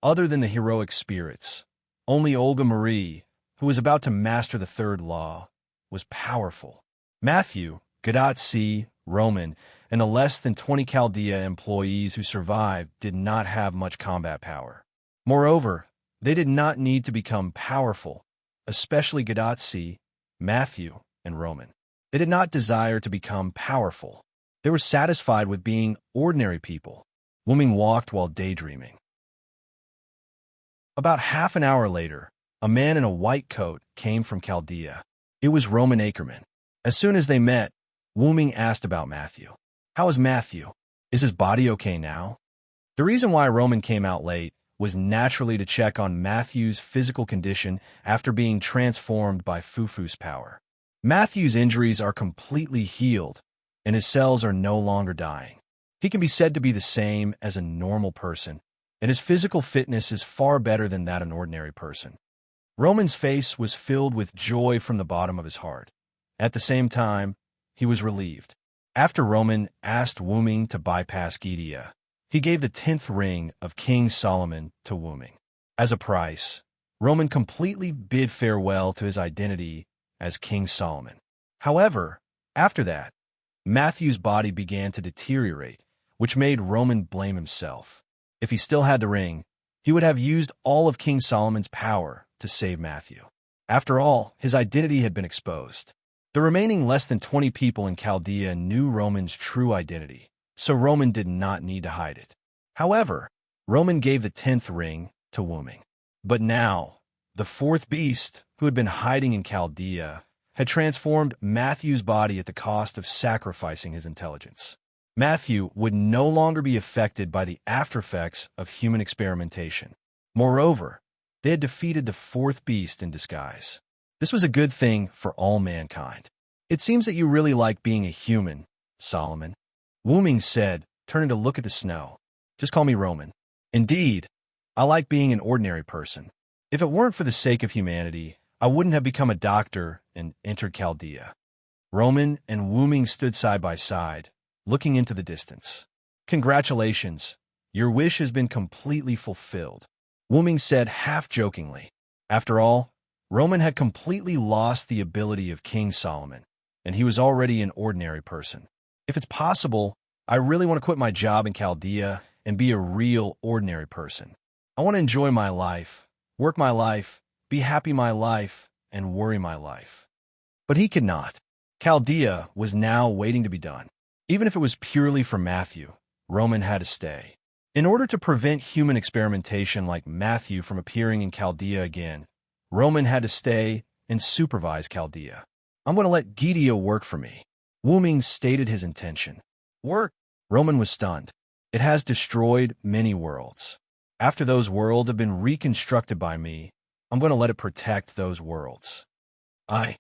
other than the heroic spirits, only Olga Marie, who was about to master the third law, was powerful. Matthew, Gadatsi, Roman, and the less than 20 Chaldea employees who survived did not have much combat power. Moreover, they did not need to become powerful, especially Gadatsi, Matthew, and Roman. They did not desire to become powerful. They were satisfied with being ordinary people. Wuming walked while daydreaming. About half an hour later, a man in a white coat came from Chaldea. It was Roman Ackerman. As soon as they met, Wuming asked about Matthew. How is Matthew? Is his body okay now? The reason why Roman came out late was naturally to check on Matthew's physical condition after being transformed by Fufu's power. Matthew's injuries are completely healed, and his cells are no longer dying. He can be said to be the same as a normal person, and his physical fitness is far better than that of an ordinary person. Roman's face was filled with joy from the bottom of his heart. At the same time, he was relieved. After Roman asked Wuming to bypass Gidia, he gave the 10th ring of King Solomon to Wuming. As a price, Roman completely bid farewell to his identity as King Solomon. However, after that, Matthew's body began to deteriorate, which made Roman blame himself. If he still had the ring, he would have used all of King Solomon's power to save Matthew. After all, his identity had been exposed. The remaining less than 20 people in Chaldea knew Roman's true identity, so Roman did not need to hide it. However, Roman gave the 10th ring to Wuming. But now, the fourth beast, who had been hiding in Chaldea, had transformed Matthew's body at the cost of sacrificing his intelligence. Matthew would no longer be affected by the aftereffects of human experimentation. Moreover, they had defeated the fourth beast in disguise. This was a good thing for all mankind. It seems that you really like being a human, Solomon, Wuming said, turning to look at the snow. Just call me Roman. Indeed, I like being an ordinary person. If it weren't for the sake of humanity, I wouldn't have become a doctor and entered Chaldea. Roman and Wuming stood side by side, looking into the distance. Congratulations, your wish has been completely fulfilled, Wuming said half-jokingly. After all, Roman had completely lost the ability of King Solomon, and he was already an ordinary person. If it's possible, I really want to quit my job in Chaldea and be a real ordinary person. I want to enjoy my life, work my life, be happy my life, and worry my life. But he could not. Chaldea was now waiting to be done. Even if it was purely for Matthew, Roman had to stay. In order to prevent human experimentation like Matthew from appearing in Chaldea again, Roman had to stay and supervise Chaldea. I'm going to let Gideon work for me. Wuming stated his intention. Work? Roman was stunned. It has destroyed many worlds. After those worlds have been reconstructed by me, I'm going to let it protect those worlds. I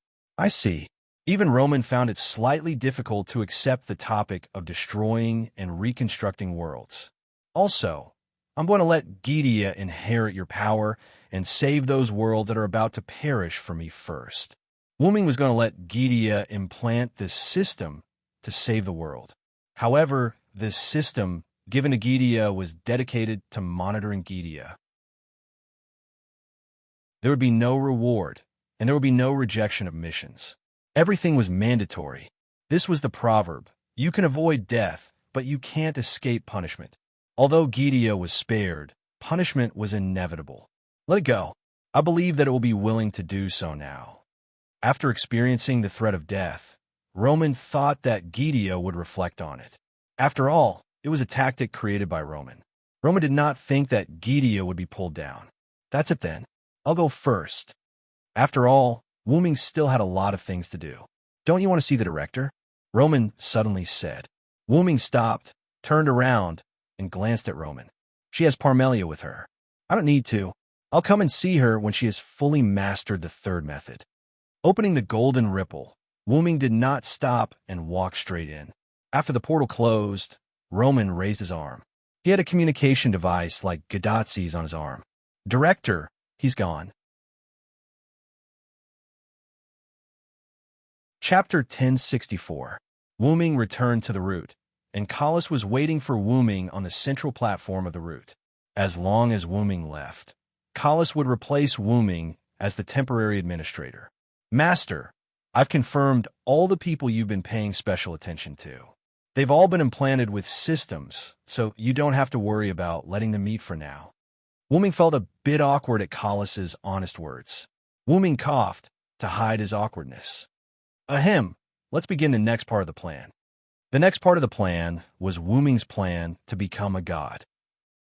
see. Even Roman found it slightly difficult to accept the topic of destroying and reconstructing worlds. Also, I'm going to let Gideon inherit your power and save those worlds that are about to perish for me first. Wuming was going to let Gideon implant this system to save the world. However, this system given to Gideon was dedicated to monitoring Gideon. There would be no reward, and there would be no rejection of missions. Everything was mandatory. This was the proverb: you can avoid death, but you can't escape punishment. Although Gideon was spared, punishment was inevitable. Let it go. I believe that it will be willing to do so now. After experiencing the threat of death, Roman thought that Gideon would reflect on it. After all, it was a tactic created by Roman. Roman did not think that Gideon would be pulled down. That's it then. I'll go first. After all, Wuming still had a lot of things to do. Don't you want to see the director? Roman suddenly said. Wuming stopped, turned around, and glanced at Roman. She has Parmelia with her. I don't need to. I'll come and see her when she has fully mastered the third method. Opening the golden ripple, Wuming did not stop and walked straight in. After the portal closed, Roman raised his arm. He had a communication device like Gadotzi's on his arm. Director, he's gone. Chapter 1064. Wuming returned to the route, and Collis was waiting for Wuming on the central platform of the route. As long as Wuming left, Collis would replace Wuming as the temporary administrator. Master, I've confirmed all the people you've been paying special attention to. They've all been implanted with systems, so you don't have to worry about letting them meet for now. Wuming felt a bit awkward at Collis's honest words. Wuming coughed to hide his awkwardness. Ahem, let's begin the next part of the plan. The next part of the plan was Wuming's plan to become a god.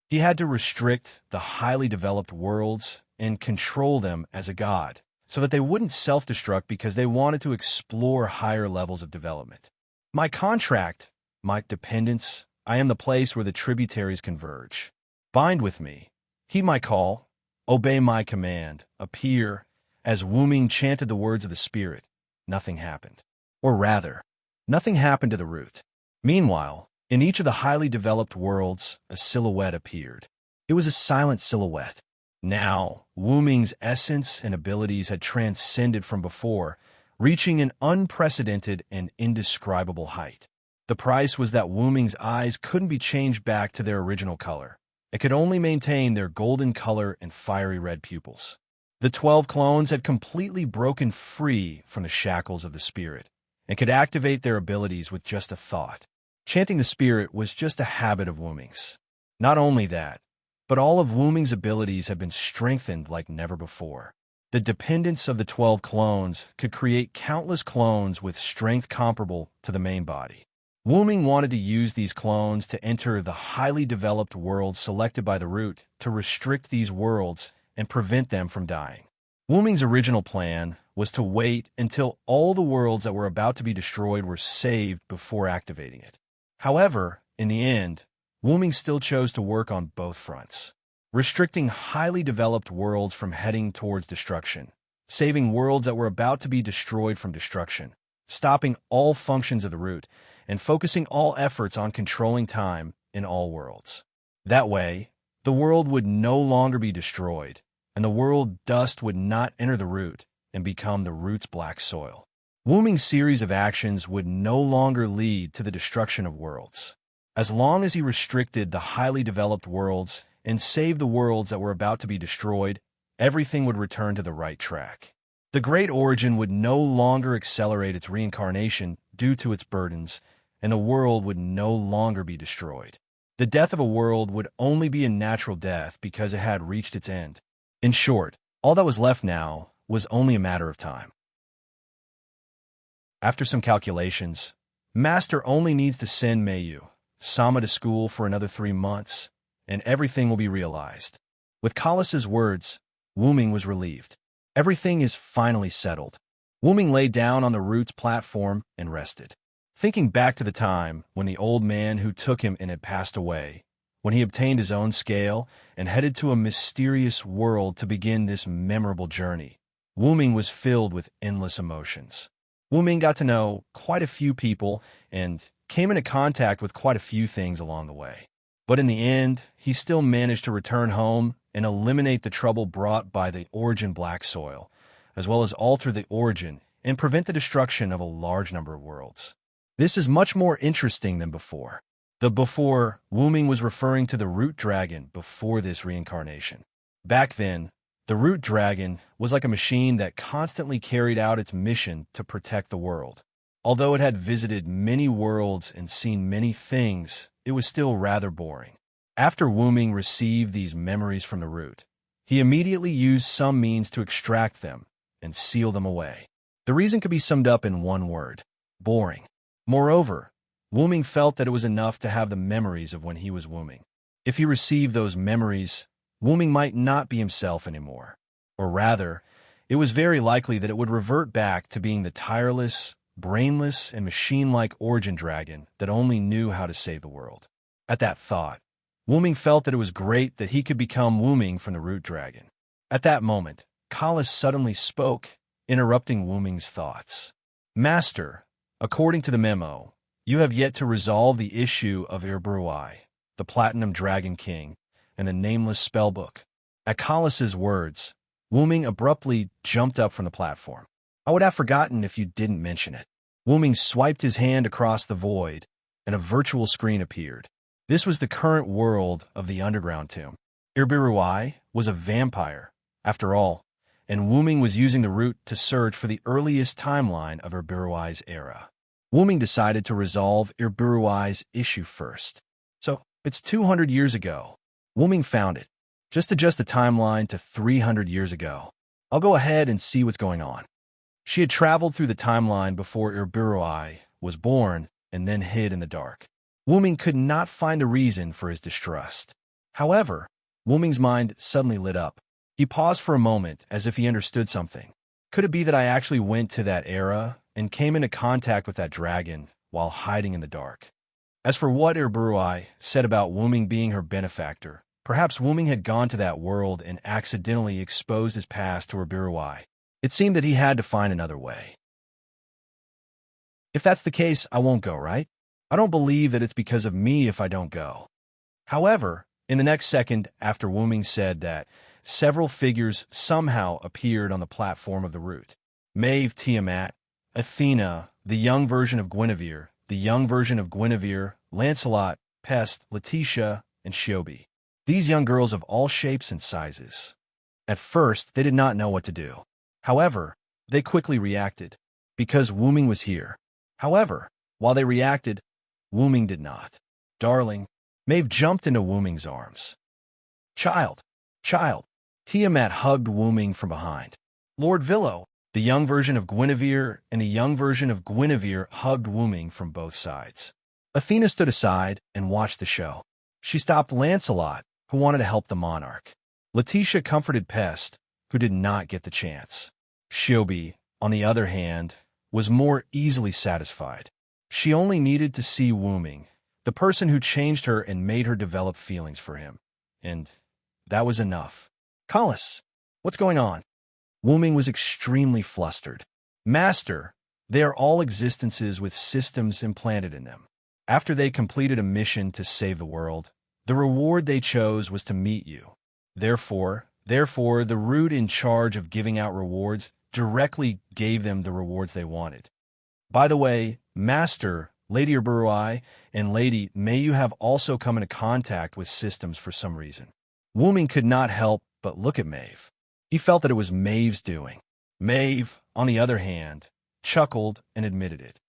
He had to restrict the highly developed worlds and control them as a god, so that they wouldn't self-destruct because they wanted to explore higher levels of development. My contract, my dependence, I am the place where the tributaries converge. Bind with me, heed my call, obey my command, appear. As Wuming chanted the words of the spirit, nothing happened. Or rather, nothing happened to the root. Meanwhile, in each of the highly developed worlds, a silhouette appeared. It was a silent silhouette. Now, Wuming's essence and abilities had transcended from before, reaching an unprecedented and indescribable height. The price was that Wu Ming's eyes couldn't be changed back to their original color. It could only maintain their golden color and fiery red pupils. The 12 clones had completely broken free from the shackles of the spirit and could activate their abilities with just a thought. Chanting the spirit was just a habit of Wu Ming's. Not only that, but all of Wu Ming's abilities had been strengthened like never before. The dependence of the 12 clones could create countless clones with strength comparable to the main body. Wu Ming wanted to use these clones to enter the highly developed worlds selected by the root to restrict these worlds and prevent them from dying. Wu Ming's original plan was to wait until all the worlds that were about to be destroyed were saved before activating it. However, in the end, Wu Ming still chose to work on both fronts, restricting highly developed worlds from heading towards destruction, saving worlds that were about to be destroyed from destruction, stopping all functions of the root, and focusing all efforts on controlling time in all worlds. That way, the world would no longer be destroyed, and the world dust would not enter the root and become the root's black soil. Wu Ming's series of actions would no longer lead to the destruction of worlds. As long as he restricted the highly developed worlds and saved the worlds that were about to be destroyed, everything would return to the right track. The Great Origin would no longer accelerate its reincarnation due to its burdens, and the world would no longer be destroyed. The death of a world would only be a natural death because it had reached its end. In short, all that was left now was only a matter of time. After some calculations, Master only needs to send Meiyu Sama to school for another 3 months, and everything will be realized. With Kalas's words, Wu Ming was relieved. Everything is finally settled. Wu Ming lay down on the root's platform and rested, thinking back to the time when the old man who took him in had passed away, when he obtained his own scale and headed to a mysterious world to begin this memorable journey. Wu Ming was filled with endless emotions. Wu Ming got to know quite a few people and came into contact with quite a few things along the way. But in the end, he still managed to return home and eliminate the trouble brought by the Origin black soil, as well as alter the Origin and prevent the destruction of a large number of worlds. This is much more interesting than before. The before, Wu Ming was referring to the root dragon before this reincarnation. Back then, the root dragon was like a machine that constantly carried out its mission to protect the world. Although it had visited many worlds and seen many things, it was still rather boring. After Wu Ming received these memories from the root, he immediately used some means to extract them and seal them away. The reason could be summed up in one word: boring. Moreover, Wu Ming felt that it was enough to have the memories of when he was Wu Ming. If he received those memories, Wu Ming might not be himself anymore. Or rather, it was very likely that it would revert back to being the tireless, brainless, and machine-like Origin dragon that only knew how to save the world. At that thought, Wu Ming felt that it was great that he could become Wu Ming from the root dragon. At that moment, Kalas suddenly spoke, interrupting Wu Ming's thoughts. Master, according to the memo, you have yet to resolve the issue of Irburuai, the Platinum Dragon King, and the Nameless Spellbook. At Kalas's words, Wu Ming abruptly jumped up from the platform. I would have forgotten if you didn't mention it. Wu Ming swiped his hand across the void, and a virtual screen appeared. This was the current world of the underground tomb. Irburuai was a vampire, after all, and Wu Ming was using the root to search for the earliest timeline of Irburuai's era. Wu Ming decided to resolve Irburuai's issue first. So, it's 200 years ago. Wu Ming found it. Just adjust the timeline to 300 years ago. I'll go ahead and see what's going on. She had traveled through the timeline before Irburuai was born and then hid in the dark. Wu Ming could not find a reason for his distrust. However, Wu Ming's mind suddenly lit up. He paused for a moment as if he understood something. Could it be that I actually went to that era and came into contact with that dragon while hiding in the dark? As for what Irburuai said about Wu Ming being her benefactor, perhaps Wu Ming had gone to that world and accidentally exposed his past to Irburuai. It seemed that he had to find another way. If that's the case, I won't go, right? I don't believe that it's because of me if I don't go. However, in the next second after Wu Ming said that, several figures somehow appeared on the platform of the root. Maeve Tiamat, Athena, the young version of Guinevere, the young version of Guinevere, Lancelot, Pest, Letitia, and Shobi. These young girls of all shapes and sizes. At first, they did not know what to do. However, they quickly reacted, because Wooming was here. However, while they reacted, Wooming did not. Darling, Maeve jumped into Wooming's arms. Child, child. Tiamat hugged Wooming from behind. Lord Villo, the young version of Guinevere, and the young version of Guinevere hugged Wooming from both sides. Athena stood aside and watched the show. She stopped Lancelot, who wanted to help the monarch. Letitia comforted Pest, who did not get the chance. Shobi, on the other hand, was more easily satisfied. She only needed to see Wooming, the person who changed her and made her develop feelings for him. And that was enough. Collis, what's going on? Wooming was extremely flustered. Master, they are all existences with systems implanted in them. After they completed a mission to save the world, the reward they chose was to meet you. Therefore, the root in charge of giving out rewards directly gave them the rewards they wanted. By the way, Master, Lady Urburui, and Lady, may you have also come into contact with systems for some reason. Wooming could not help but look at Maeve. He felt that it was Maeve's doing. Maeve, on the other hand, chuckled and admitted it.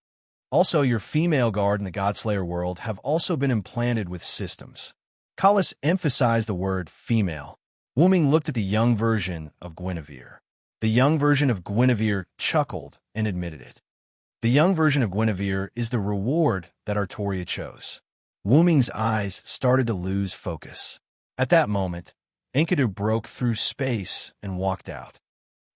Also, your female guard in the Godslayer world have also been implanted with systems. Collis emphasized the word female. Wooming looked at the young version of Guinevere. The young version of Guinevere chuckled and admitted it. The young version of Guinevere is the reward that Artoria chose. Wooming's eyes started to lose focus. At that moment, Enkidu broke through space and walked out.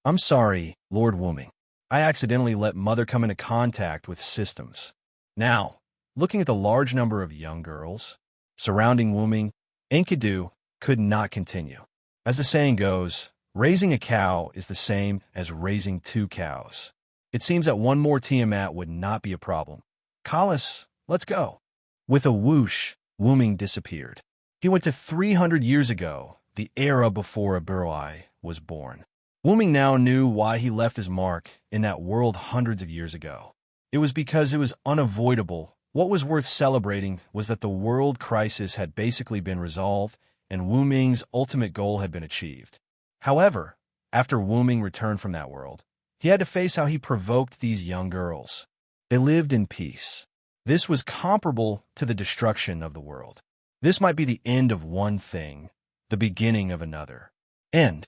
I'm sorry, Lord Wooming. I accidentally let Mother come into contact with systems. Now, looking at the large number of young girls surrounding Wooming, Enkidu could not continue. As the saying goes, raising a cow is the same as raising 2 cows. It seems that one more Tiamat would not be a problem. Collis, let's go. With a whoosh, Wooming disappeared. He went to 300 years ago, the era before Urburui was born. Wooming now knew why he left his mark in that world hundreds of years ago. It was because it was unavoidable. What was worth celebrating was that the world crisis had basically been resolved and Wooming's ultimate goal had been achieved. However, after Wooming returned from that world, he had to face how he provoked these young girls. They lived in peace. This was comparable to the destruction of the world. This might be the end of one thing, the beginning of another. End.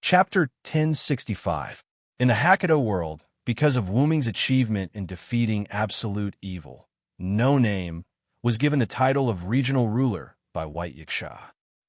Chapter 1065. In the Hackado world, because of Wooming's achievement in defeating absolute evil, No Name was given the title of regional ruler by White Yiksha.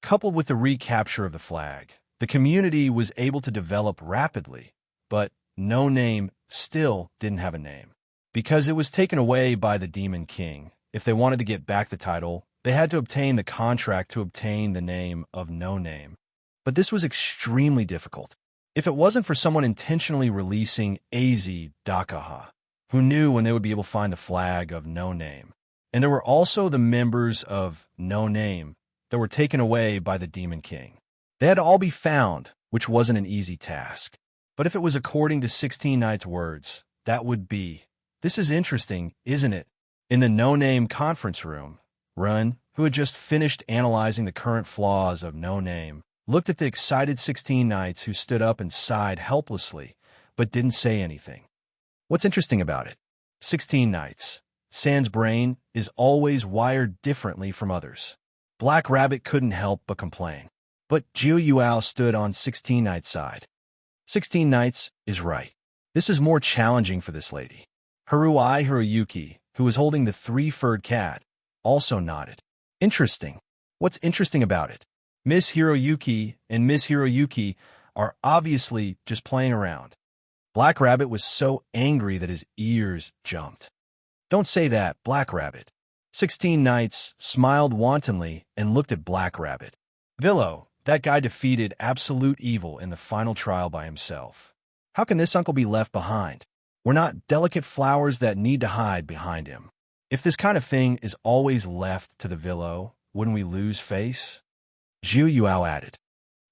Coupled with the recapture of the flag, the community was able to develop rapidly, but No Name still didn't have a name. Because it was taken away by the Demon King, if they wanted to get back the title, they had to obtain the contract to obtain the name of No Name. But this was extremely difficult. If it wasn't for someone intentionally releasing AZ Dakaha, who knew when they would be able to find the flag of No Name. And there were also the members of No Name that were taken away by the Demon King. They had to all be found, which wasn't an easy task. But if it was according to 16 Nights' words, that would be, this is interesting, isn't it? In the No Name conference room, Run, who had just finished analyzing the current flaws of No Name, looked at the excited 16 Knights who stood up and sighed helplessly, but didn't say anything. What's interesting about it? 16 Knights. Sand's brain is always wired differently from others. Black Rabbit couldn't help but complain. But Jiu Yuao stood on 16 Knights' side. 16 Knights is right. This is more challenging for this lady. Haruai Hiroyuki, who was holding the 3-furred cat, also nodded. Interesting. What's interesting about it? Miss Hiroyuki and Miss Hiroyuki are obviously just playing around. Black Rabbit was so angry that his ears jumped. Don't say that, Black Rabbit. 16 Knights smiled wantonly and looked at Black Rabbit. Villo, that guy defeated absolute evil in the final trial by himself. How can this uncle be left behind? We're not delicate flowers that need to hide behind him. If this kind of thing is always left to the Villo, wouldn't we lose face? Jiu Yuao added.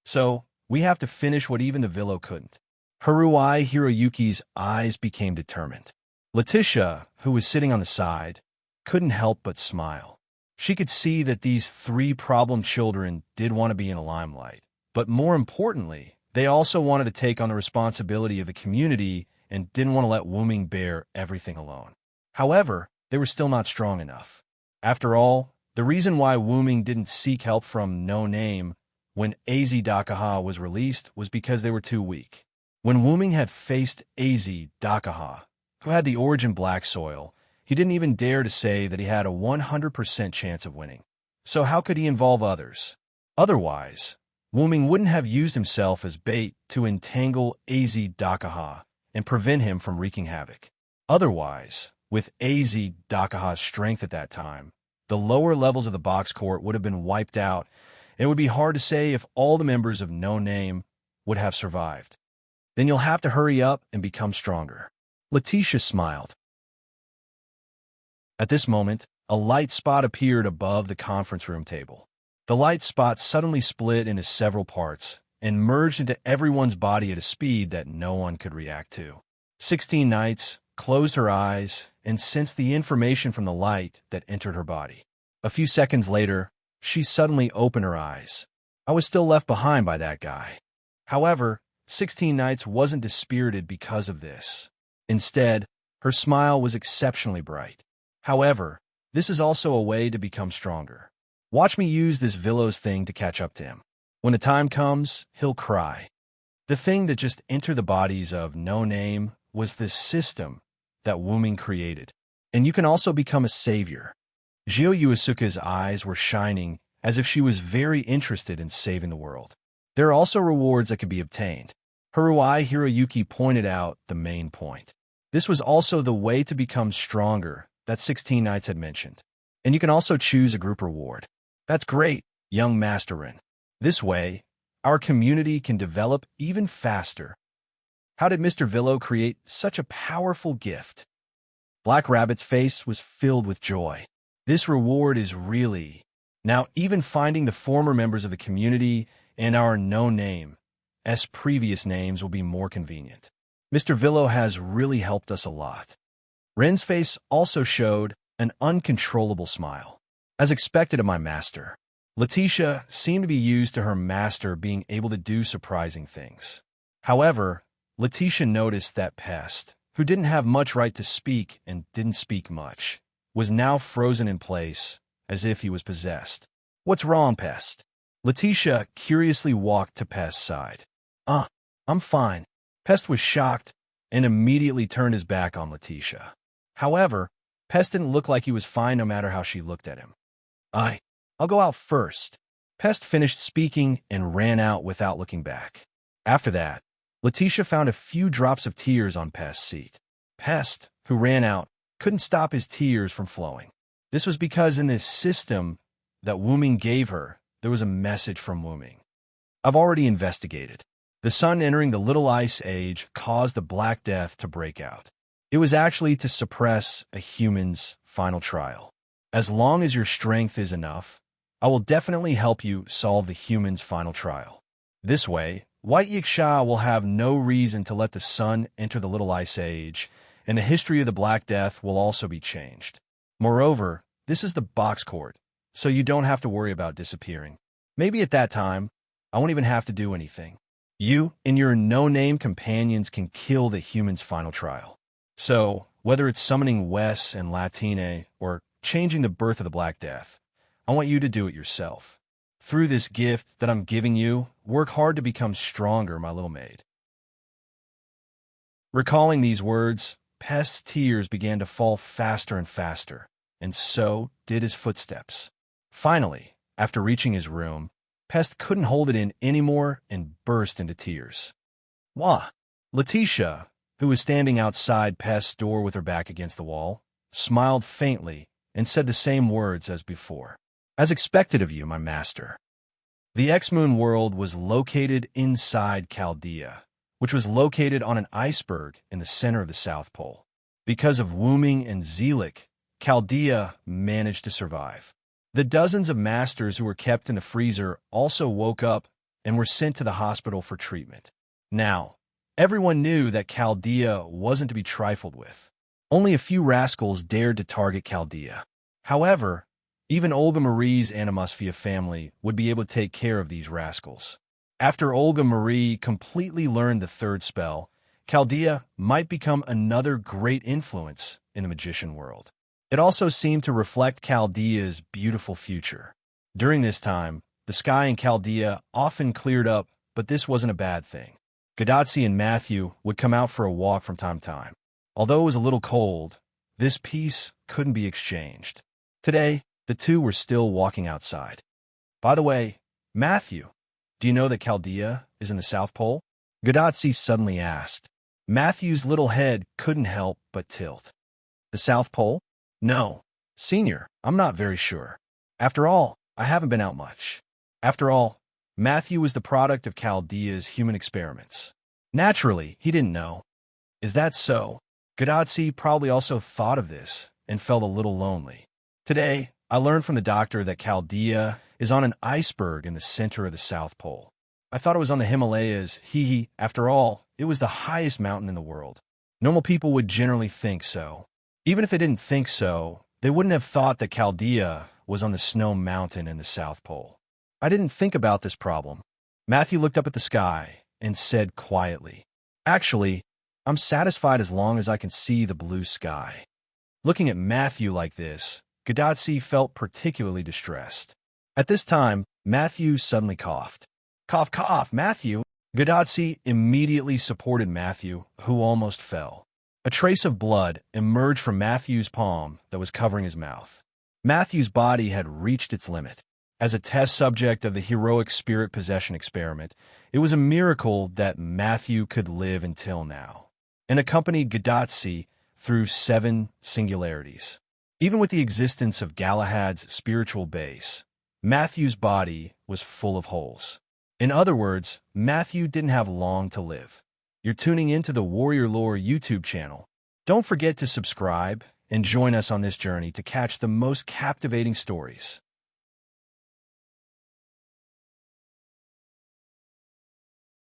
So, we have to finish what even the Villo couldn't. Haruai Hiroyuki's eyes became determined. Letitia, who was sitting on the side, couldn't help but smile. She could see that these three problem children did want to be in the limelight, but more importantly, they also wanted to take on the responsibility of the community and didn't want to let Wuming bear everything alone. However, they were still not strong enough. After all, the reason why Wuming didn't seek help from No Name when AZ Dakaha was released was because they were too weak. When Wuming had faced AZ Dakaha, who had the origin black soil, he didn't even dare to say that he had a 100% chance of winning. So how could he involve others? Otherwise, Wuming wouldn't have used himself as bait to entangle AZ Dakaha and prevent him from wreaking havoc. Otherwise, with AZ Dakaha's strength at that time, the lower levels of the box court would have been wiped out, and it would be hard to say if all the members of No Name would have survived. Then you'll have to hurry up and become stronger. Letitia smiled. At this moment, a light spot appeared above the conference room table. The light spot suddenly split into several parts and merged into everyone's body at a speed that no one could react to. 16 Knights closed her eyes and sensed the information from the light that entered her body. A few seconds later, she suddenly opened her eyes. I was still left behind by that guy. However, 16 Knights wasn't dispirited because of this. Instead, her smile was exceptionally bright. However, this is also a way to become stronger. Watch me use this Villos thing to catch up to him. When the time comes, he'll cry. The thing that just entered the bodies of No Name was this system that Wuming created. And you can also become a savior. Jio Yuasuka's eyes were shining as if she was very interested in saving the world. There are also rewards that can be obtained. Haruai Hiroyuki pointed out the main point. This was also the way to become stronger that 16 Knights had mentioned. And you can also choose a group reward. That's great, young Masterin. This way, our community can develop even faster. How did Mr. Villo create such a powerful gift? Black Rabbit's face was filled with joy. This reward is really... Now, even finding the former members of the community and our No Name's previous names will be more convenient. Mr. Villo has really helped us a lot. Ren's face also showed an uncontrollable smile. As expected of my master, Letitia seemed to be used to her master being able to do surprising things. However, Letitia noticed that Pest, who didn't have much right to speak and didn't speak much, was now frozen in place as if he was possessed. What's wrong, Pest? Letitia curiously walked to Pest's side. I'm fine. Pest was shocked and immediately turned his back on Letitia. However, Pest didn't look like he was fine no matter how she looked at him. I'll go out first. Pest finished speaking and ran out without looking back. After that, Letitia found a few drops of tears on Pest's seat. Pest, who ran out, couldn't stop his tears from flowing. This was because in this system that Wuming gave her, there was a message from Wuming. I've already investigated. The sun entering the Little Ice Age caused the Black Death to break out. It was actually to suppress a human's final trial. As long as your strength is enough, I will definitely help you solve the human's final trial. This way, White Yiksha will have no reason to let the sun enter the Little Ice Age, and the history of the Black Death will also be changed. Moreover, this is the box court, so you don't have to worry about disappearing. Maybe at that time, I won't even have to do anything. You and your no-name companions can kill the human's final trial. So, whether it's summoning Wes and Latine or changing the birth of the Black Death, I want you to do it yourself. Through this gift that I'm giving you, work hard to become stronger, my little maid. Recalling these words, Pest's tears began to fall faster and faster, and so did his footsteps. Finally, after reaching his room, Pest couldn't hold it in anymore and burst into tears. Wah! Letitia, who was standing outside Pest's door with her back against the wall, smiled faintly and said the same words as before. As expected of you, my master. The X-Moon world was located inside Chaldea, which was located on an iceberg in the center of the South Pole. Because of Wuming and Zelik, Chaldea managed to survive. The dozens of masters who were kept in the freezer also woke up and were sent to the hospital for treatment. Now, Everyone knew that Chaldea wasn't to be trifled with. Only a few rascals dared to target Chaldea. However, even Olga Marie's Animosphia family would be able to take care of these rascals. After Olga Marie completely learned the third spell, Chaldea might become another great influence in the magician world. It also seemed to reflect Chaldea's beautiful future. During this time, the sky in Chaldea often cleared up, but this wasn't a bad thing. Gadotsi and Matthew would come out for a walk from time to time. Although it was a little cold, this peace couldn't be exchanged. Today, the two were still walking outside. By the way, Matthew, do you know that Chaldea is in the South Pole? Gadotsi suddenly asked. Matthew's little head couldn't help but tilt. The South Pole? No. Senior, I'm not very sure. After all, I haven't been out much. After all, Matthew was the product of Chaldea's human experiments. Naturally, he didn't know. Is that so? Gadotsi probably also thought of this and felt a little lonely. Today, I learned from the doctor that Chaldea is on an iceberg in the center of the South Pole. I thought it was on the Himalayas. After all, it was the highest mountain in the world. Normal people would generally think so. Even if they didn't think so, they wouldn't have thought that Chaldea was on the snow mountain in the South Pole. I didn't think about this problem. Matthew looked up at the sky and said quietly, Actually, I'm satisfied as long as I can see the blue sky. Looking at Matthew like this, Gadotsi felt particularly distressed. At this time, Matthew suddenly coughed. Cough, cough, Matthew! Gadotsi immediately supported Matthew, who almost fell. A trace of blood emerged from Matthew's palm that was covering his mouth. Matthew's body had reached its limit. As a test subject of the heroic spirit possession experiment, it was a miracle that Matthew could live until now, and accompanied Gadotsi through 7 singularities. Even with the existence of Galahad's spiritual base, Matthew's body was full of holes. In other words, Matthew didn't have long to live. You're tuning into the Warrior Lore YouTube channel. Don't forget to subscribe and join us on this journey to catch the most captivating stories.